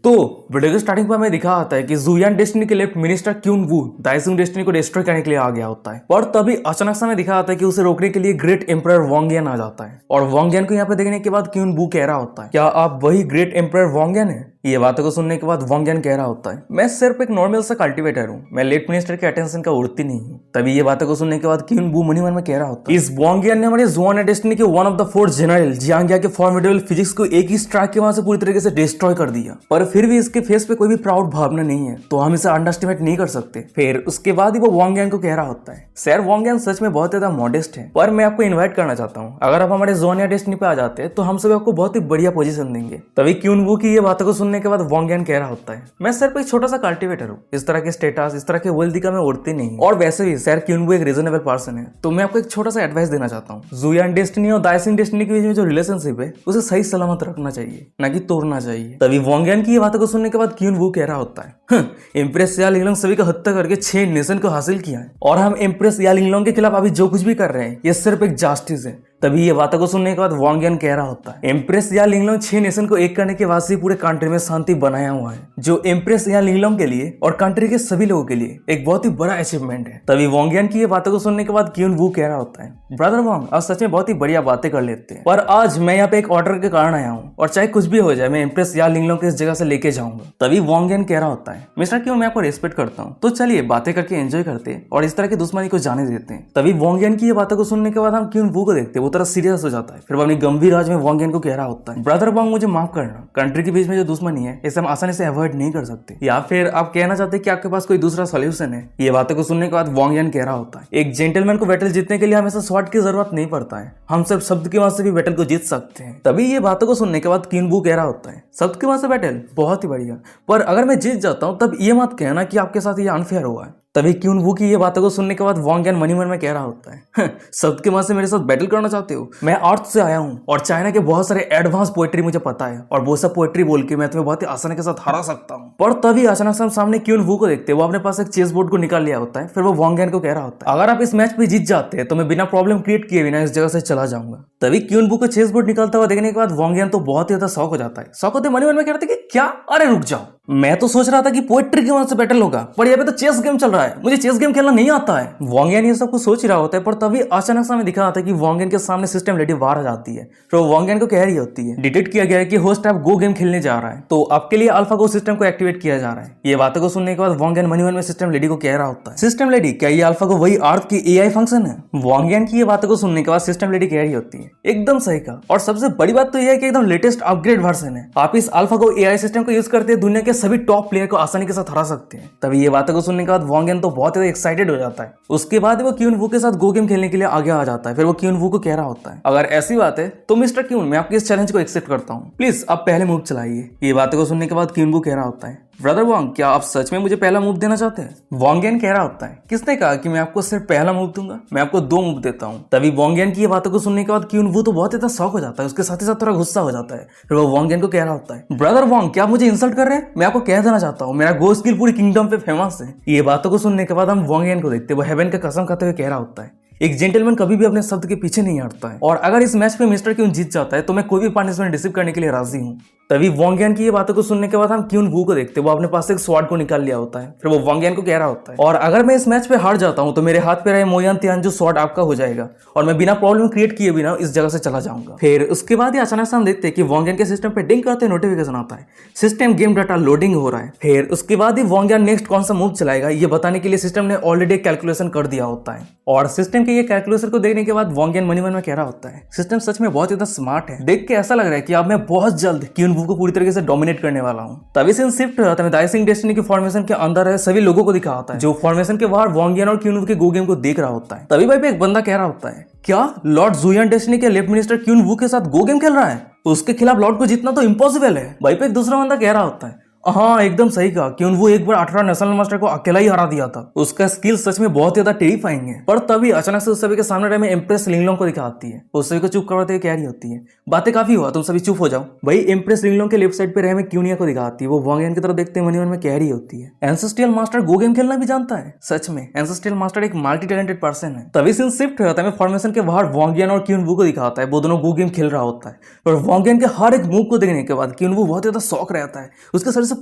तो वीडियो के स्टार्टिंग पर हमें दिखा होता है कि जुयान डेस्टिनी के लेफ्ट मिनिस्टर क्यून वू दाइसिंग डेस्टिनी को डिस्ट्रॉय करने के लिए आ गया होता है, पर तभी अचानक से हमें दिखा होता है कि उसे रोकने के लिए ग्रेट एम्परर वांगियन आ जाता है। और वांगियन को यहाँ पे देखने के बाद क्यून वू कह रहा होता है, क्या आप वही ग्रेट एम्परर वांगियन है? ये बातों को सुनने के बाद वांगियन कह रहा होता है, मैं सिर्फ एक नॉर्मल सा कल्टिवेटर हूँ, मैं लेट मिनिस्टर के अटेंशन का उड़ती नहीं हूँ। तभी ये बातों को सुनने के बाद क्यून वू मनी मन में कह रहा होता है, इस वांगियन ने हमारे जुआन डेस्टिनी के one of the fourth general जियांगिया के फॉर्मिडेबल फिजिक्स को एक ही स्ट्राइक के वहां से पूरी तरीके से डिस्ट्रॉय कर दिया, पर फिर भी इसके फेस पे कोई भी प्राउड भावना नहीं है, तो हम इसे अंडरस्टिमेट नहीं कर सकते। फिर उसके बाद ही वो वांगियन को कह रहा होता है, सर वांगियन सच में बहुत ज्यादा मॉडेस्ट है, पर मैं आपको इन्वाइट करना चाहता हूँ, अगर आप हमारे जुआन डेस्टिनी पे आ जाते हैं तो हम सब आपको बहुत ही बढ़िया पोजीशन देंगे। तभी क्यून वू की ये बातों को सुनने के बाद वांगियन कह रहा होता है, मैं सिर्फ एक छोटा सा कल्टिवेटर हूँ, इस तरह के स्टेटस इस तरह के वेल्दी का मैं उड़ती नहीं, और वैसे भी सर क्यून वू एक रीजनेबल पर्सन है, तो मैं आपको एक छोटा सा एडवाइस देना चाहता हूँ, जुयान डेस्टिनी और दाइसिंग डेस्टिनी के बीच में जो रिलेशनशिप है उसे सही सलामत रखना चाहिए, ना कि तोड़ना चाहिए। तभी वांगियन की ये बातों को सुनने के बाद क्यून वू कह रहा होता है, इम्प्रेस या लिंगलोंग सभी को हत्या करके 6 नेशन को हासिल किया है, और हम इम्प्रेस या लिंगलोंग के खिलाफ अभी जो कुछ भी कर रहे हैं ये सिर्फ एक जस्टिस है। तभी ये बातों को सुनने के बाद वांगियन कह रहा होता है, एम्प्रेस या लिंगलोंग 6 नेशन को एक करने के बाद से पूरे कंट्री में शांति बनाया हुआ है, जो एम्प्रेस या लिंगलोंग के लिए और कंट्री के सभी लोगों के लिए एक बहुत ही बड़ा अचीवमेंट है। तभी वांगियन की ये बातों को सुनने के बाद क्यून वू कह रहा होता है, ब्रदर वांग आज सच में बहुत ही बढ़िया बातें कर लेते हैं, पर आज मैं यहाँ पे एक ऑर्डर के कारण आया हूँ, और चाहे कुछ भी हो जाए मैं एम्प्रेस या लिंगलोंग को इस जगह से लेके जाऊंगा। तभी वांगियन कह रहा होता है, मिस्टर क्यों मैं आपको रेस्पेक्ट करता हूँ, तो चलिए बातें करके एंजॉय करते हैं और इस तरह की दुश्मनी को जाने देते हैं। तभी वांगियन की ये बातों को सुनने के बाद हम क्यून वू को देखते हैं, वो तरह सीरियस हो जाता है। फिर वो अपनी गंभीर आवाज में वांगियन को कह रहा होता है, ब्रदर वांग मुझे माफ करना, कंट्री के बीच में जो दुश्मनी है इसे हम आसानी से अवॉइड नहीं कर सकते, या फिर आप कहना चाहते हैं कि आपके पास कोई दूसरा सॉल्यूशन है? ये बातों को सुनने के बाद वांगियन कह रहा होता है, एक जेंटलमैन को बैटल जीतने के लिए हमेशा स्वॉर्ड की जरूरत नहीं पड़ता है, हम सिर्फ शब्द की वजह से भी बैटल को जीत सकते हैं। तभी ये बातों को सुनने के बाद क्यून वू कह रहा होता है, शब्द की वजह से बैटल बहुत ही बढ़िया, पर अगर मैं जीत जाता हूं तब ये मत कहना कि आपके साथ ये अनफेयर हुआ है। तभी क्यून वू की ये बातों को सुनने के बाद वांगियन मनी मन में कह रहा होता है, शब्द के मन से मेरे साथ बैटल करना चाहते हो? मैं अर्थ से आया हूँ और चाइना के बहुत सारे एडवांस पोएट्री मुझे पता है, और वो सब पोएट्री बोल के मैं तुम्हें बहुत ही आसानी के साथ हरा सकता हूँ। पर तभी अचानक से हम सामने क्यून वू को देखते हैं, वो अपने पास एक चेस बोर्ड को निकाल लिया होता है। फिर वो वांगियन को कह रहा होता है, अगर आप इस मैच पे जीत जाते हैं तो मैं बिना प्रॉब्लम क्रिएट किए बिना इस जगह से चला जाऊंगा। तभी क्यून वू को चेस बोर्ड निकालता हुआ देखने के बाद वांगियन तो बहुत ही ज्यादा शौक हो जाता है। शौक होते मनी मन में कहते कि क्या, अरे रुक जाओ, मैं तो सोच रहा था कि पोएट्री की वजह से बैटल होगा, पर यहाँ पे तो चेस गेम चल रहा है, मुझे चेस गेम खेलना नहीं आता है। वांगियन ये सब कुछ सोच ही रहा होता है, पर तभी अचानक से हमें दिखा आता है कि वांगियन के सामने सिस्टम लेडी बाहर आ जाती है। तो वांगियन को कह रही होती है, डिटेक्ट किया गया है कि होस्ट आप गो गेम खेलने जा रहा है, तो आपके लिए अल्फा गो सिस्टम को एक्टिवेट किया जा रहा है। ये बातों को सुनने के बाद वांगियन मनी मन में सिस्टम लेडी को कह रहा होता है, सिस्टम लेडी क्या ये अल्फा गो वही अर्थ की एआई फंक्शन है? वांगियन की ये बातों को सुनने के बाद सिस्टम लेडी कह रही होती है, एकदम सही कहा, और सबसे बड़ी बात तो यह है कि एकदम लेटेस्ट अपग्रेड वर्जन है, आप इस अल्फा गो एआई सिस्टम को यूज करते दुनिया के सभी टॉप प्लेयर को आसानी के साथ हरा सकते हैं। तभी ये बातों को सुनने के बाद वांगियन तो बहुत ही एक्साइटेड हो जाता है। उसके बाद वो क्यून वू के साथ गो गेम खेलने के लिए आगे आ जाता है। फिर वो क्यून वू को कह रहा होता है, अगर ऐसी बात है तो मिस्टर क्यून मैं आपके इस चैलेंज को एक्सेप्ट करता हूँ, प्लीज आप पहले मूव चलाइए। ये बातों को सुनने के बाद क्यून वू कह रहा होता है, ब्रदर वांग क्या आप सच में मुझे पहला मूव देना चाहते हैं? वांगियन कह रहा होता है, किसने कहा कि मैं आपको सिर्फ पहला मूव दूंगा, मैं आपको 2 मूव देता हूँ। तभी वांगियन की ये बातों को सुनने के बाद क्यून वू तो बहुत ज्यादा शौक हो जाता है, उसके साथ ही साथ थोड़ा गुस्सा हो जाता है। फिर वो वांगियन को कह रहा होता है, ब्रदर वांग क्या आप मुझे इंसल्ट कर रहे हैं? मैं आपको कह देना चाहता हूँ मेरा गो स्किल पूरी किंगडम पे फेमस है। ये बातों को सुनने के बाद हम वांगियन को देखते, वो हेवन का कसम खाते हुए कह रहा होता है, एक जेंटलमैन कभी भी अपने शब्द के पीछे नहीं हटता है, और अगर इस मैच पे मिस्टर क्यून जीत जाता है तो मैं कोई भी पनिशमेंट रिसीव करने के लिए राजी हूँ। तभी वांगियन की ये बातों को सुनने के बाद हम क्यून वू को देखते, वो अपने पास एक स्वॉर्ड को निकाल लिया होता है। फिर वो वांगियन को कह रहा होता है, और अगर मैं इस मैच पे हार जाता हूँ तो मेरे हाथ पे रहे मोयान तियानजू स्वॉर्ड आपका हो जाएगा, और मैं बिना प्रॉब्लम क्रिएट किए बिना इस जगह से चला जाऊंगा। फिर उसके बाद ही अचानक से हम देखते हैं कि वांगियन के सिस्टम पे डिंग करते नोटिफिकेशन आता है, सिस्टम गेम डाटा लोडिंग हो रहा है। फिर उसके बाद ही वांगियन नेक्स्ट कौन सा मूव चलाएगा ये बताने के लिए सिस्टम ने ऑलरेडी कैलकुलेशन कर दिया होता है, और सिस्टम के ये कैलकुलेशन को देखने के बाद वांगियन मनी मन में कह रहा होता है, सिस्टम सच में बहुत ज्यादा स्मार्ट है, देख के ऐसा लग रहा है कि अब मैं बहुत जल्द क्यून वू को पूरी तरीके से डोमिनेट करने वाला हूं। तभी सीन शिफ्ट हो जाता है, दाइसिंग डेस्टिनी के फॉर्मेशन के अंदर है सभी लोगों को दिखा होता है, जो फॉर्मेशन के बाहर वांगियन और क्यून वू के गो गेम को देख रहा होता है। तभी भाई पे एक बंदा कह रहा होता है, क्या लॉर्ड जुयान डेस्टिनी के लेफ्ट मिनिस्टर क्यून वू के साथ गो गेम खेल रहा है? उसके खिलाफ लॉर्ड को जीतना तो इम्पॉसिबल है। भाई पे एक दूसरा बंदा कह रहा होता है, हाँ एकदम सही कहा, क्यों वो एक बार 18 नेशनल मास्टर को अकेला ही हरा दिया था, उसका स्किल सच में बहुत ज्यादा टेरिफाइंग है। पर तभी अचानक से उस सभी के सामने में एम्प्रेस लिंगलोंग को दिखाती है, उस सभी को चुप करवाते हुए कह रही होती है, बातें काफी हुआ, तुम सभी चुप हो जाओ। भाई एम्प्रेस लिंगलोंग के लेफ्ट साइड पे रहे में क्यूनिया को दिखाती है, वो वांगियन की तरफ देखते मनी मन में कह रही होती है, एंसेस्ट्रियल मास्टर गो गेम खेलना भी जानता है। सच में एंसेस्ट्रियल मास्टर एक मल्टी टैलेंटेड पर्सन है। तभी सीन शिफ्ट हो जाता है, फॉर्मेशन के बाहर वांगियन और क्यून वू को दिखाता है, वो दोनों गो गेम खेल रहा होता है। और वांगियन के हर एक मूव को देखने के बाद क्यून वू बहुत ज्यादा शौक रहता है, उसके सर से से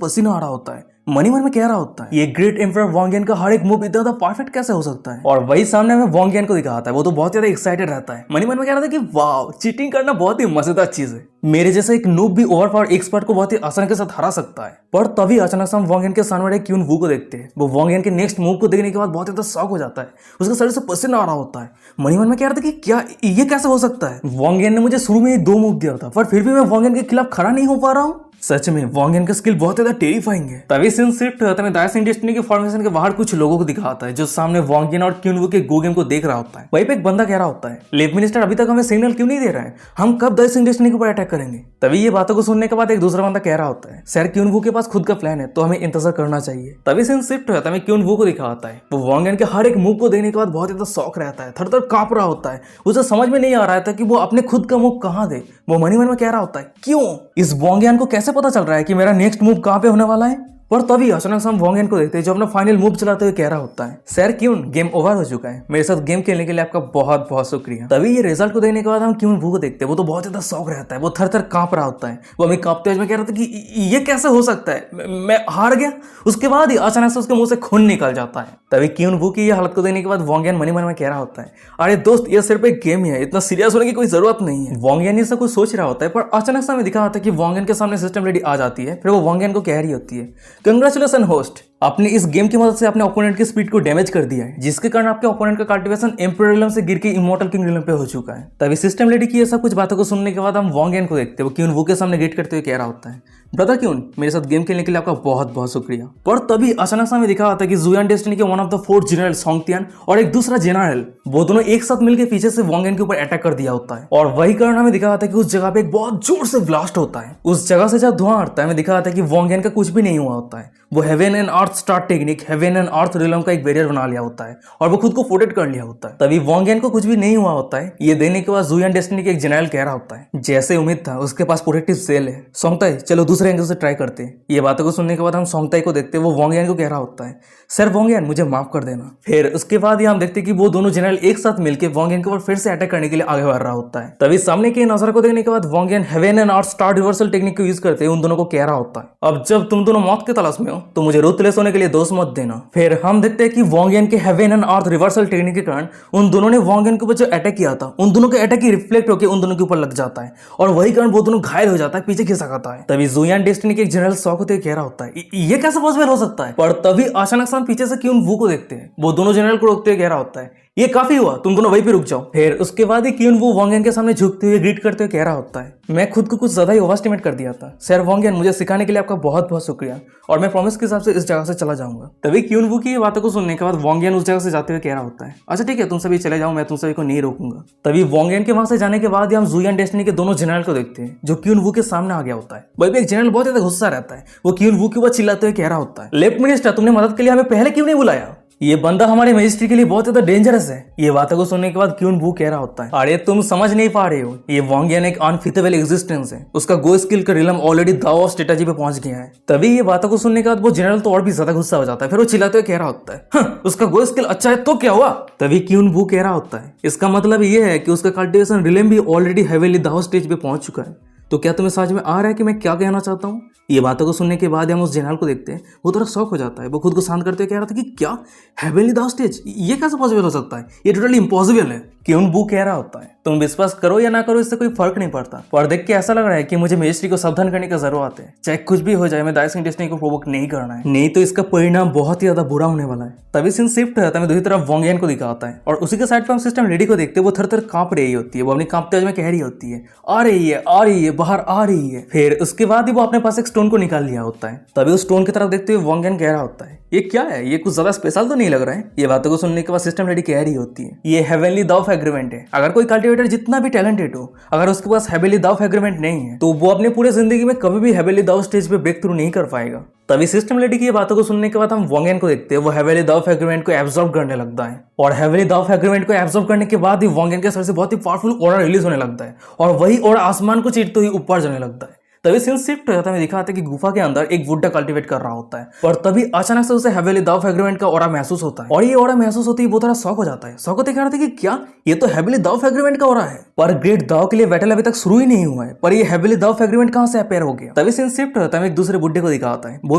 पसीना आ रहा होता है, मन ही मन में कह रहा होता है ये ग्रेट एम्परर वॉन्गियन का हर एक मूव इतना ज्यादा परफेक्ट कैसे हो सकता है। और वही सामने हमें वॉन्गियन को दिखाता है, वो तो बहुत ज्यादा एक्साइटेड रहता है, मन ही मन में कह रहा था कि वाह चीटिंग करना बहुत ही मजेदार चीज है, मेरे जैसे एक नूब भी ओवरपावर एक्सपर्ट को बहुत ही आसानी के साथ हरा सकता है। पर तभी अचानक से हम वॉन्गियन के सामने क्यून वू को देखते हैं। वो वॉन्गियन के नेक्स्ट मूव को देखने के बाद बहुत ज्यादा शॉक हो जाता है, उसके शरीर से पसीना आ रहा होता है, मन ही मन में कह रहा था कि क्या ये कैसे हो सकता है। वॉन्गियन ने मुझे शुरू में ही 2 मूव दिया था, पर फिर भी मैं वॉन्गियन के खिलाफ खड़ा नहीं हो पा रहा हूँ। सच में वॉन्गियन का स्किल बहुत ज्यादा टेरिफाइंग है। तभी सीन शिफ्ट होता है, दाइसिंग डेस्टिनी के फॉर्मेशन के बाहर कुछ लोगों को दिखाता है जो सामने वॉन्गियन और क्यून वू के गो गेम को देख रहा होता है। वहीं पे एक बंदा कह रहा होता है लेब मिनिस्टर अभी तक हमें सिग्नल क्यों नहीं दे रहा है, हम कब दाइसिंग डेस्टिनी के ऊपर अटैक करेंगे। तभी ये बातों को सुनने के बाद एक दूसरा बंदा कह रहा होता है सर क्यून वू के पास खुद का प्लान है तो हमें इंतजार करना चाहिए। तभी सीन शिफ्ट होता है, क्यून वू को दिखाता है, वो वॉन्गियन के हर एक मूव को देखने के बाद बहुत ज्यादा शौक रहता है, थर-थर कांप रहा होता है, उसे समझ में नहीं आ रहा था कि वो अपने खुद का मूव कहां दे। वो मन ही मन में कह रहा होता है क्यों इस वॉन्गियन को कैसे पता चल रहा है कि मेरा नेक्स्ट मूव कहां पे होने वाला है। पर तभी अचानक से हम वॉन्गियन को देखते हैं जो अपना फाइनल मूव चलाते हुए कह रहा होता है सर क्यून गेम ओवर हो चुका है, मेरे साथ गेम खेलने के लिए आपका बहुत बहुत शुक्रिया। तभी ये रिजल्ट को देखने के बाद हम क्यून वू को देखते हैं, वो तो बहुत ज्यादा शौक रहता है, वो थर थर कांप रहा होता है, वो हमें कांपते हुए कह रहा था कि ये कैसे हो सकता है, मैं हार गया। उसके बाद ही अचानक से उसके मुंह से खून निकल जाता है। तभी क्यून वू की ये हालत को देखने के बाद वॉन्गियन मन ही मन में कह रहा होता है अरे दोस्त ये सिर्फ एक गेम ही है, इतना सीरियस होने की कोई जरूरत नहीं है। वॉन्गियन ये सब कुछ सोच रहा होता है, पर अचानक से हमें दिखा होता है कि वॉन्गियन के सामने सिस्टम लेडी आ जाती है। फिर वो वॉन्गियन को कह रही होती है कंग्रेचुलेशन होस्ट, आपने इस गेम की मदद से अपने ओपोनेंट की स्पीड को डैमेज कर दिया है, जिसके कारण आपके ओपोनेंट का कल्टीवेशन एम्परर रिलम से गिर के इमोर्टल किंग रिलम पे हो चुका है। तभी सिस्टम लेडी की ये सब कुछ बातों को सुनने के बाद हम वॉन्गियन को देखते हैं, वो क्यून वू के सामने गेट करते हुए कह रहा होता है ब्रदर क्यून मेरे साथ गेम खेलने के लिए आपका बहुत बहुत शुक्रिया। पर तभी अचानक से हमें दिखा होता है कि जुयान डेस्टिनी के वन ऑफ द 4 जनरल सोंगतियन और एक दूसरा जनरल, वो दोनों एक साथ मिलकर पीछे से वॉन्गियन के ऊपर अटैक कर दिया होता है। और वही कारण हमें दिखा होता है कि उस जगह पे एक बहुत जोर से ब्लास्ट होता है, उस जगह से जब धुआं आता है हमें दिखा होता है कि वॉन्गियन का कुछ भी नहीं हुआ होता है, वो haven and earth star technique haven and earth realm का एक बैरियर बना लिया होता है और वो खुद को प्रोटेक्ट कर लिया होता है। तभी वॉन्गियन को कुछ भी नहीं हुआ होता है। ये देने के बाद जुयान डेस्टिनी के एक जनरल कह रहा होता है जैसे उम्मीद था उसके पास प्रोटेक्टिव सेल है, सोंगताई चलो दूसरे एंगल से ट्राई करते हैं। ये बातों को सुनने के बाद हम सोंगताई को देखते हैं, वो वॉन्गियन को कह रहा होता है सर वॉन्गियन मुझे माफ कर देना। फिर उसके बाद ही हम देखते हैं कि वो दोनों जनरल एक साथ मिलकर वॉन्गियन के ऊपर फिर से अटैक करने के लिए आगे बढ़ रहा होता है। तभी सामने के नजारे को देखने के बाद वॉन्गियन heaven and earth star reversal technique को यूज करते उन दोनों को कह रहा होता है अब जब तुम दोनों मौत के तलाश में हो तो मुझे रूथलेस होने के लिए दोष मत देना। फिर हम देखते हैं कि वॉन्गियन के haven and earth reversal technique के कारण उन दोनों ने वॉन्गियन के ऊपर जो अटैक किया था उन दोनों के अटैक ही रिफ्लेक्ट होकर उन दोनों के ऊपर लग जाता है और वही कारण वो दोनों घायल हो जाता है, पीछे खिसक आता है। तभी जुयान डेस्टिनी के एक जनरल शॉक होते हुए कह रहा होता है ये कैसे पॉसिबल हो सकता है। पर तभी अचानक से हम पीछे से क्यून वू को देखते हैं, वो दोनों जनरल को रोकते हुए कह रहा होता है ये काफी हुआ, तुम दोनों वहीं पे रुक जाओ। फिर उसके बाद ही क्यून वू वॉन्गियन के सामने झुकते हुए ग्रीट करते हुए कह रहा होता है मैं खुद को कुछ ज्यादा ही ओवरस्टिमेट कर दिया था सर वॉन्गियन, मुझे सिखाने के लिए आपका बहुत बहुत शुक्रिया और मैं प्रॉमिस के हिसाब से इस जगह से चला जाऊंगा। तभी क्यून वू की ये बातों को सुनने के बाद वॉन्गियन उस जगह से जाते हुए कह रहा होता है अच्छा ठीक है तुम सभी चले जाओ, मैं तुम सभी को नहीं रोकूंगा। तभी वॉन्गियन के वहां से जाने के बाद हम जुयान डेस्टिनी के दोनों जनरल को देखते हैं जो क्यून वू के सामने आ गया होता है। वही एक जनरल बहुत ज्यादा गुस्सा रहता है, वो क्यून वू के ऊपर चिल्लाते हुए कह रहा होता है लेफ्ट मिनिस्टर तुमने मदद के लिए हमें पहले क्यों नहीं बुलाया, ये बंदा हमारे मजिस्ट्री के लिए बहुत ज्यादा डेंजरस है। ये बातों को सुनने के बाद क्यून वू कह रहा होता है अरे तुम समझ नहीं पा रहे हो, ये वॉन्गियन एक अनफिटेबल एग्जिस्टेंस है, उसका गो स्किल का रिलम ऑलरेडी दाव ऑफ स्ट्रेटेजी पे पहुंच गया है। तभी ये बातों को सुनने के बाद वो जनरल तो और भी ज्यादा गुस्सा हो जाता है, फिर वो चिल्लाते हुए कह रहा होता है उसका गो स्किल अच्छा है तो क्या हुआ। तभी क्यून वू कह रहा होता है इसका मतलब ये है कि उसका कल्टिवेशन रिलम भी ऑलरेडी हेवीली दाव स्टेज पे पहुंच चुका है। तो क्या तुम्हें समझ में आ रहा है कि मैं क्या कहना चाहता हूँ। ये बातों को सुनने के बाद हम उस जनरल को देखते हैं, वो थोड़ा शॉक हो जाता है, वो खुद को शांत करते हुए कह रहा था कि क्या हेवनली दाव स्टेज, ये कैसे पॉसिबल हो सकता है, ये टोटली इम्पॉसिबल है। क्यून वू कह रहा होता है तुम विश्वास करो या ना करो इससे कोई फर्क नहीं पड़ता, पर देख के ऐसा लग रहा है कि मुझे मजिस्ट्री को सावधान करने की जरूरत है, चाहे कुछ भी हो जाए मैं दाइसिंग डेस्टिनी को प्रोवोक नहीं करना है, नहीं तो इसका परिणाम बहुत ही ज्यादा बुरा होने वाला है। तभी सीन शिफ्ट होता है, दूसरी तरफ वॉन्गियन को दिखाता है और उसी के साइड पे हम सिस्टम लेडी को देखते हैं, वो थर थर कांप रही होती है, वो अपनी कांपते हुए में कह रही होती है आ रही है बाहर आ रही है। फिर उसके बाद ही वो अपने पास एक स्टोन को निकाल लिया होता है। तभी उस स्टोन की तरफ देखते हुए वॉन्गियन कह रहा होता है ये क्या है, ये कुछ ज्यादा स्पेशल तो नहीं लग रहा है। ये बातों को सुनने के बाद सिस्टम लेडी कह रही होती है ये हेवनली दाव एग्रीमेंट है, अगर कोई कल्टिवेटर जितना भी टैलेंटेड हो अगर उसके पास हेवनली दाव एग्रीमेंट नहीं है तो वो अपने पूरे जिंदगी में कभी भी हेवनली दाव स्टेज पे ब्रेक थ्रू नहीं कर पाएगा। तभी सिस्टम लेडी की ये बातों को सुनने के बाद हम वॉन्गियन को देखते हैं, वो हेवनली दाव एग्रीमेंट को एब्जॉर्ब करने लगता है और हेवनली दाव एग्रीमेंट को एब्जॉर्ब करने के बाद ही वॉन्गियन के सर से बहुत ही पावरफुल ऑरा रिलीज होने लगता है और वही ऑरा आसमान को चीरते हुए ऊपर जाने लगता है। तभी सीन शिफ्ट हो जाता है, दिखाता है कि गुफा के अंदर एक वुड्डा कल्टीवेट कर रहा होता है और तभी अचानक से उसे हेवेली दाव एग्रीमेंट का ऑरा महसूस होता है और ये ऑरा महसूस होती है वो थोड़ा शॉक हो जाता है। शॉक होते कह रहे थे कि क्या ये तो हेवेली दाव एग्रीमेंट का ऑरा है, पर ग्रेट दाव के लिए बैटल अभी तक शुरू ही नहीं हुआ है, पर ये हेवेली दाव एग्रीमेंट कहां से अपेयर हो गया। तभी सीन शिफ्ट हो जाता है, एक दूसरे बुड्ढे को दिखाता है, वो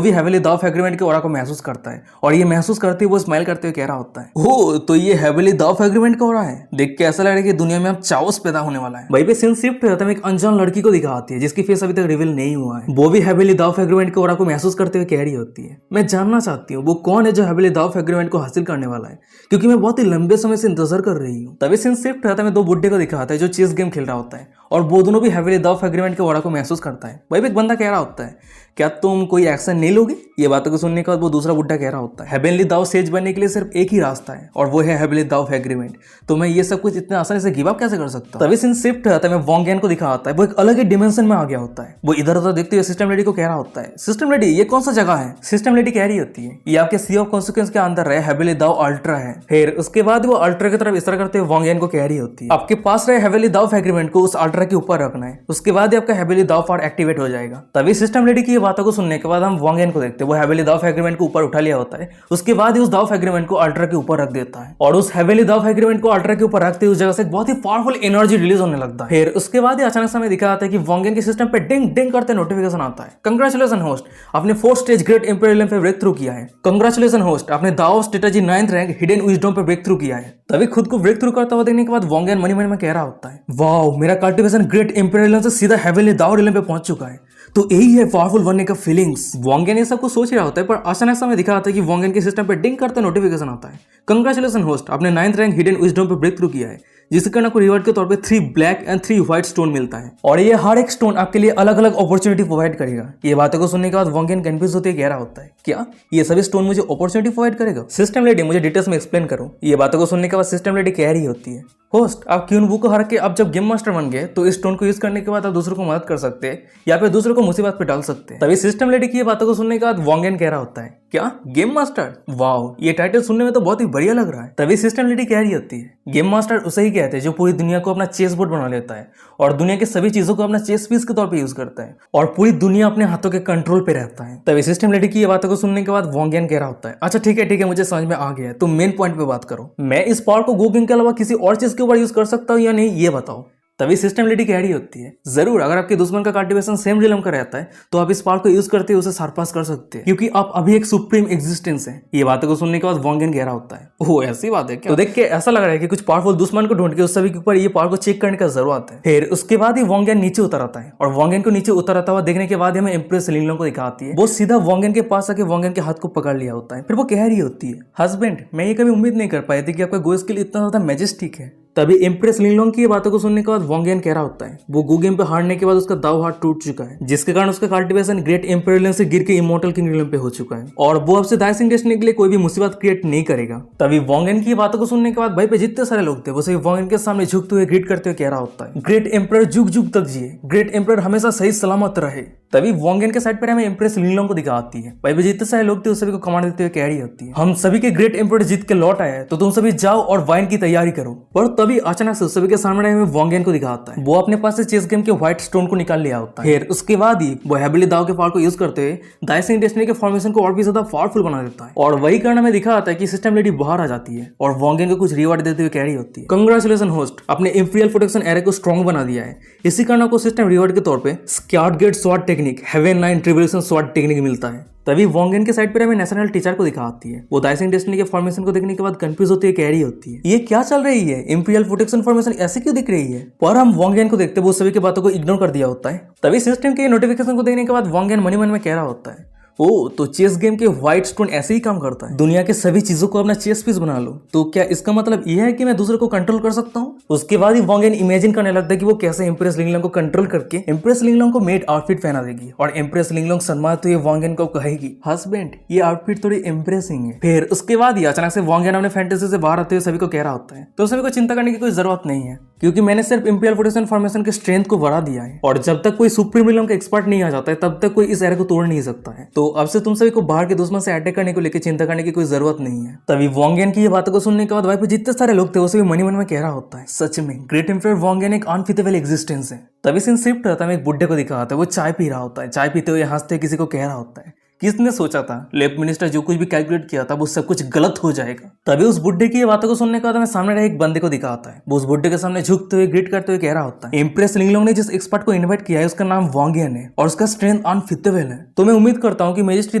भी हेवेली दाव एग्रीमेंट के ऑरा को महसूस करता है और ये महसूस करते हुए वो स्माइल करते हुए कह रहा होता है, ओ तो ये हेवेली दाव एग्रीमेंट का ऑरा है, देख के ऐसा लग रहा है कि दुनिया में अब चाओस पैदा होने वाला है। वहीं पे सीन शिफ्ट हो जाता है, एक अनजान लड़की को दिखाती है जिसकी फेस अभी तक रिवील नहीं हुआ है, वो भी हेवेली दाव एग्रीमेंट के ऑरा को महसूस करते हुए कह रही होती है, मैं जानना चाहती हूँ वो कौन है जो हेवेली दाव एग्रीमेंट को हासिल करने वाला है, क्योंकि मैं बहुत ही लंबे समय से इंतजार कर रही हूँ। तभी सीन शिफ्ट रहता है, मैं दो बुड्ढे को दिखाता है जो चेस गेम खेल रहा होता है और वो दोनों भी हेवेली दाव एग्रीमेंट के ऑरा को महसूस करता है। वही एक बंदा कह रहा होता है, क्या तुम कोई एक्शन नहीं लोगे। ये बातों को सुनने के बाद वो दूसरा बुड्ढा कह रहा होता है, हेवेली दाव सेज बनने के लिए सिर्फ एक ही रास्ता है और वो है हेवेली दाव एग्रीमेंट, तो मैं ये सब कुछ इतने आसानी से गिव अप कैसे कर सकता हूँ। तभी सीन शिफ्ट रहता है, मैं वोंगियन को दिखाता है, वो एक अलग ही डिमेंशन में आ गया होता है। वो इधर उधर देखते हुए सिस्टम लेडी को कह रहा होता है, सिस्टम लेडी ये कौन सा जगह है। सिस्टम लेडी कह रही होती है, ये आपके सी ऑफ कॉन्सिक्वेंस के अंदर है, हेवेली दाव अल्ट्रा है। फिर उसके बाद वो अल्ट्रा की तरफ इशारा करते हुए वोंगियन को कह रही होती है, आपके पास रहे हेवेली दाव एग्रीमेंट को उस अल्ट्रा के ऊपर रखना है, उसके बाद ही आपका हेवेली दाव पार्ट एक्टिवेट हो जाएगा। तभी सिस्टम लेडी की ये बातों को सुनने के बाद हम वोंगियन को देखते हैं, वो हेवेली दाव एग्रीमेंट को ऊपर उठा लिया होता है, उसके बाद ही उस दाव एग्रीमेंट को अल्ट्रा के ऊपर रख देता है और उस हेवेली दाव एग्रीमेंट को अल्ट्रा के ऊपर रखते उस जगह से बहुत ही पावरफुल एनर्जी रिलीज होने लगता है। फिर उसके बाद ही अचानक से हमें दिखा आता है कि वोंगियन के सिस्टम पे डिंग डिंग करते नोटिफिकेशन आता है, कंग्रेचुलेशन होस्ट, आपने 4th स्टेज ग्रेट इंपीरियल पे ब्रेक थ्रू किया है। कंग्रेचुलेशन होस्ट, आपने दाओ strategy 9th rank hidden wisdom पे ब्रेक थ्रू किया है। तभी खुद को ब्रेक थ्रू करता हुआ देखने के बाद वोंगियन मनी मन में कह रहा होता है, वाओ मेरा कल्टीवेशन ग्रेट इंपीरियल से सीधा हेवेली दाव रियलम पे पहुंच चुका है, तो यही है पावरफुल बनने का फीलिंग्स। वोंगियन ये सब कुछ सोच रहा होता है, पर अचानक से हमें दिखा आता है कि वोंगियन के सिस्टम पे डिंग करते नोटिफिकेशन आता है, कंग्रेचुलेशन होस्ट, आपने 9th रैंक हिडन विजडम पे ब्रेक थ्रू किया है, जिसके कारण आपको रिवॉर्ड के तौर पे 3 ब्लैक एंड 3 व्हाइट स्टोन मिलता है और ये हर एक स्टोन आपके लिए अलग अलग अपॉर्चुनिटी प्रोवाइड करेगा। ये बातों को सुनने के बाद वोंगियन कंफ्यूज होते कह रहा होता है, क्या ये सभी स्टोन मुझे अपॉर्चुनिटी प्रोवाइड करेगा। सिस्टम लेडी मुझे डिटेल्स में एक्सप्लेन करो। ये बातों को सुनने के बाद सिस्टम लेडी कह रही होती है, होस्ट आप क्यून वू को हरा के अब जब गेम मास्टर बन गए तो इस स्टोन को यूज करने के बाद आप दूसरों को मदद कर सकते हैं या फिर दूसरों को मुसीबत पे डाल सकते हैं। तभी सिस्टम लेडी की ये बातों को सुनने के बाद वोंगियन कह रहा होता है, क्या गेम मास्टर, वाओ ये टाइटल सुनने में तो बहुत ही बढ़िया लग रहा है। तभी सिस्टम लेडी कह रही होती है, गेम मास्टर उसे ही कहते हैं जो पूरी दुनिया को अपना चेस बोर्ड बना लेता है और दुनिया के सभी चीजों को अपना चेस पीस के तौर पे यूज करता है और पूरी दुनिया अपने हाथों के कंट्रोल पे रहता है। तभी सिस्टम लेडी की ये बातों को सुनने के बाद वोंगियन कह रहा होता है, अच्छा ठीक है मुझे समझ में आ गया है, तुम मेन पॉइंट पे बात करो, मैं इस पावर को गो गेम के अलावा किसी और चीज के ऊपर यूज कर सकता हूँ या नहीं ये बताओ। तभी सिस्टम लेडी कह रही होती है, जरूर अगर आपके दुश्मन का कल्टीवेशन सेम रिलम का रहता है तो आप इस पावर को यूज करते उसे सरपास कर सकते हैं, क्योंकि आप अभी एक सुप्रीम एग्जिस्टेंस है। ये बातों को सुनने के बाद वोंगियन कह रहा होता है, ओह ऐसी बात है क्या। तो देख के ऐसा लग रहा है कि कुछ पावरफुल दुश्मन को ढूंढ के उस सभी के ऊपर ये पावर को चेक करने का जरूरत है। फिर उसके बाद ही वोंगियन नीचे उतर आता है और वोंगियन को नीचे उतर आता हुआ देखने के बाद हमें एम्प्रेस लिंगलोंग को दिखाती है, वो सीधा वोंगियन के पास आके वोंगियन के हाथ को पकड़ लिया होता है। फिर वो कह रही होती है, हस्बैंड मैं ये कभी उम्मीद नहीं कर पाई थी कि आपका गो स्किल इतना ज्यादा मैजेस्टिक है। तभी एम्प्रेस लिंगलोंग की बातों को सुनने के बाद वोंगियन कह रहा होता है, वो गो गेम पे हारने के बाद उसका दाव हाथ टूट चुका है, जिसके कारण उसका कल्टीवेशन ग्रेट इंपीरियल से गिर के इमोर्टल किंग रिलम पे हो चुका है और वो अब से दाइसिंग डेस्टिनी के लिए कोई भी मुसीबत क्रिएट नहीं करेगा। तभी वोंगियन की बातों को सुनने के बाद भाई पे जितने सारे लोग थे वो सभी वोंगियन के सामने झुकते हुए ग्रीट करते हुए कह रहा होता है, ग्रेट एम्परर जुग जुग तक जिए, ग्रेट एम्परर हमेशा सही सलामत रहे। तभी वोंगियन के साइड पर हमें एम्प्रेस लिंगलोंग को दिखाती है, भाई पे जितने सारे लोग थे उस सभी को कमांड देते हुए कह रही होती है, हम सभी के ग्रेट एम्परर जीत के लौट आए तो तुम सभी जाओ और वाइन की तैयारी करो। पर तभी अचानक से सभी के सामने हमें वोंगियन को दिखाता है, वो अपने पास से चेस गेम के व्हाइट स्टोन को निकाल लिया होता है। फिर उसके बाद ही वो हेवेली दाव के पावर को यूज करते हुए दाइसिंग डेस्टिनी के फॉर्मेशन को और भी ज्यादा पावरफुल बना देता है और वही कारण हमें दिखा आता है कि सिस्टम लेडी बाहर आ जाती है और वोंगियन को कुछ रिवॉर्ड देते हुए कह रही होती है, कंग्रेचुलेशन होस्ट, आपने इंपीरियल प्रोटेक्शन एरे को स्ट्रॉन्ग बना दिया है, इसी कारण आपको सिस्टम रिवॉर्ड के तौर पे squad gate sword technique heaven 9 tribulation sword technique मिलता है। तभी वोंगियन के साइड पर हमें नेशनल टीचर को दिखाती है, वो दाइसिंग डेस्टिनी के फॉर्मेशन को देखने के बाद कंफ्यूज होती है, कह रही होती है, ये क्या चल रही है, इंपीरियल प्रोटेक्शन फॉर्मेशन ऐसे क्यों दिख रही है। पर हम वोंगियन को देखते वो सभी की बातों को इग्नोर कर दिया होता है। तभी सिस्टम के नोटिफिकेशन को देखने के बाद वोंगियन मन में कह रहा होता है, ओ तो चेस गेम के व्हाइट स्टोन ऐसे ही काम करता है, दुनिया के सभी चीजों को अपना चेस पीस बना लो, तो क्या इसका मतलब यह है कि मैं दूसरे को कंट्रोल कर सकता हूँ। उसके बाद ही वोंगियन इमेजिन करने लगता है कि वो कैसे एम्प्रेस लिंगलोंग को कंट्रोल करके एम्प्रेस लिंगलोंग को मेड आउटफिट पहना देगी और एम्प्रेस लिंगलोंग सम्मानित हुए वोंगियन को कहेगी, हस्बैंड ये आउटफिट थोड़ी इम्प्रेसिंग है। फिर उसके बाद ही अचानक से वोंगियन अपने फैंटेसी से बाहर आते हुए सभी को कह रहा होता है, तो सभी को चिंता करने की कोई जरूरत नहीं है, क्योंकि मैंने सिर्फ इंपीरियल प्रोटेक्शन फॉर्मेशन के स्ट्रेंथ को बढ़ा दिया है और जब तक कोई सुप्रीम रिलम का एक्सपर्ट नहीं आ जाता है तब तक कोई इस एरे को तोड़ नहीं सकता है। तो तो अब से तुम सभी को बाहर के दुश्मन से अटैक करने को लेकर चिंता करने की कोई जरूरत नहीं है। तभी वोंगियन की ये बातों को सुनने के बाद वहीं पे जितने सारे लोग थे वो सभी मनी मन में कह रहा होता है, सच में ग्रेट एम्परर वोंगियन एक अनफिटेबल एग्जिस्टेंस है। तभी सीन शिफ्ट होता है, एक बुड्ढे को दिखा होता है, वो चाय पी रहा होता है, चाय पीते हुए हंसते किसी को कह रहा होता है, किसने सोचा था लेफ्ट मिनिस्टर जो कुछ भी कैलकुलेट किया था वो सब कुछ गलत हो जाएगा। तभी उस बुड्ढे की ये बातों को सुनने के बाद हमें सामने रहे एक बंदे को दिखाता है, वो उस बुड्ढे के सामने झुकते हुए ग्रीट करते हुए कह रहा होता है, एम्प्रेस लिंगलोंग ने जिस एक्सपर्ट को इन्वाइट किया है उसका नाम वोंगियन है और उसका स्ट्रेंथ अनफिटेबल है। तो मैं उम्मीद करता हूँ कि मैजिस्ट्री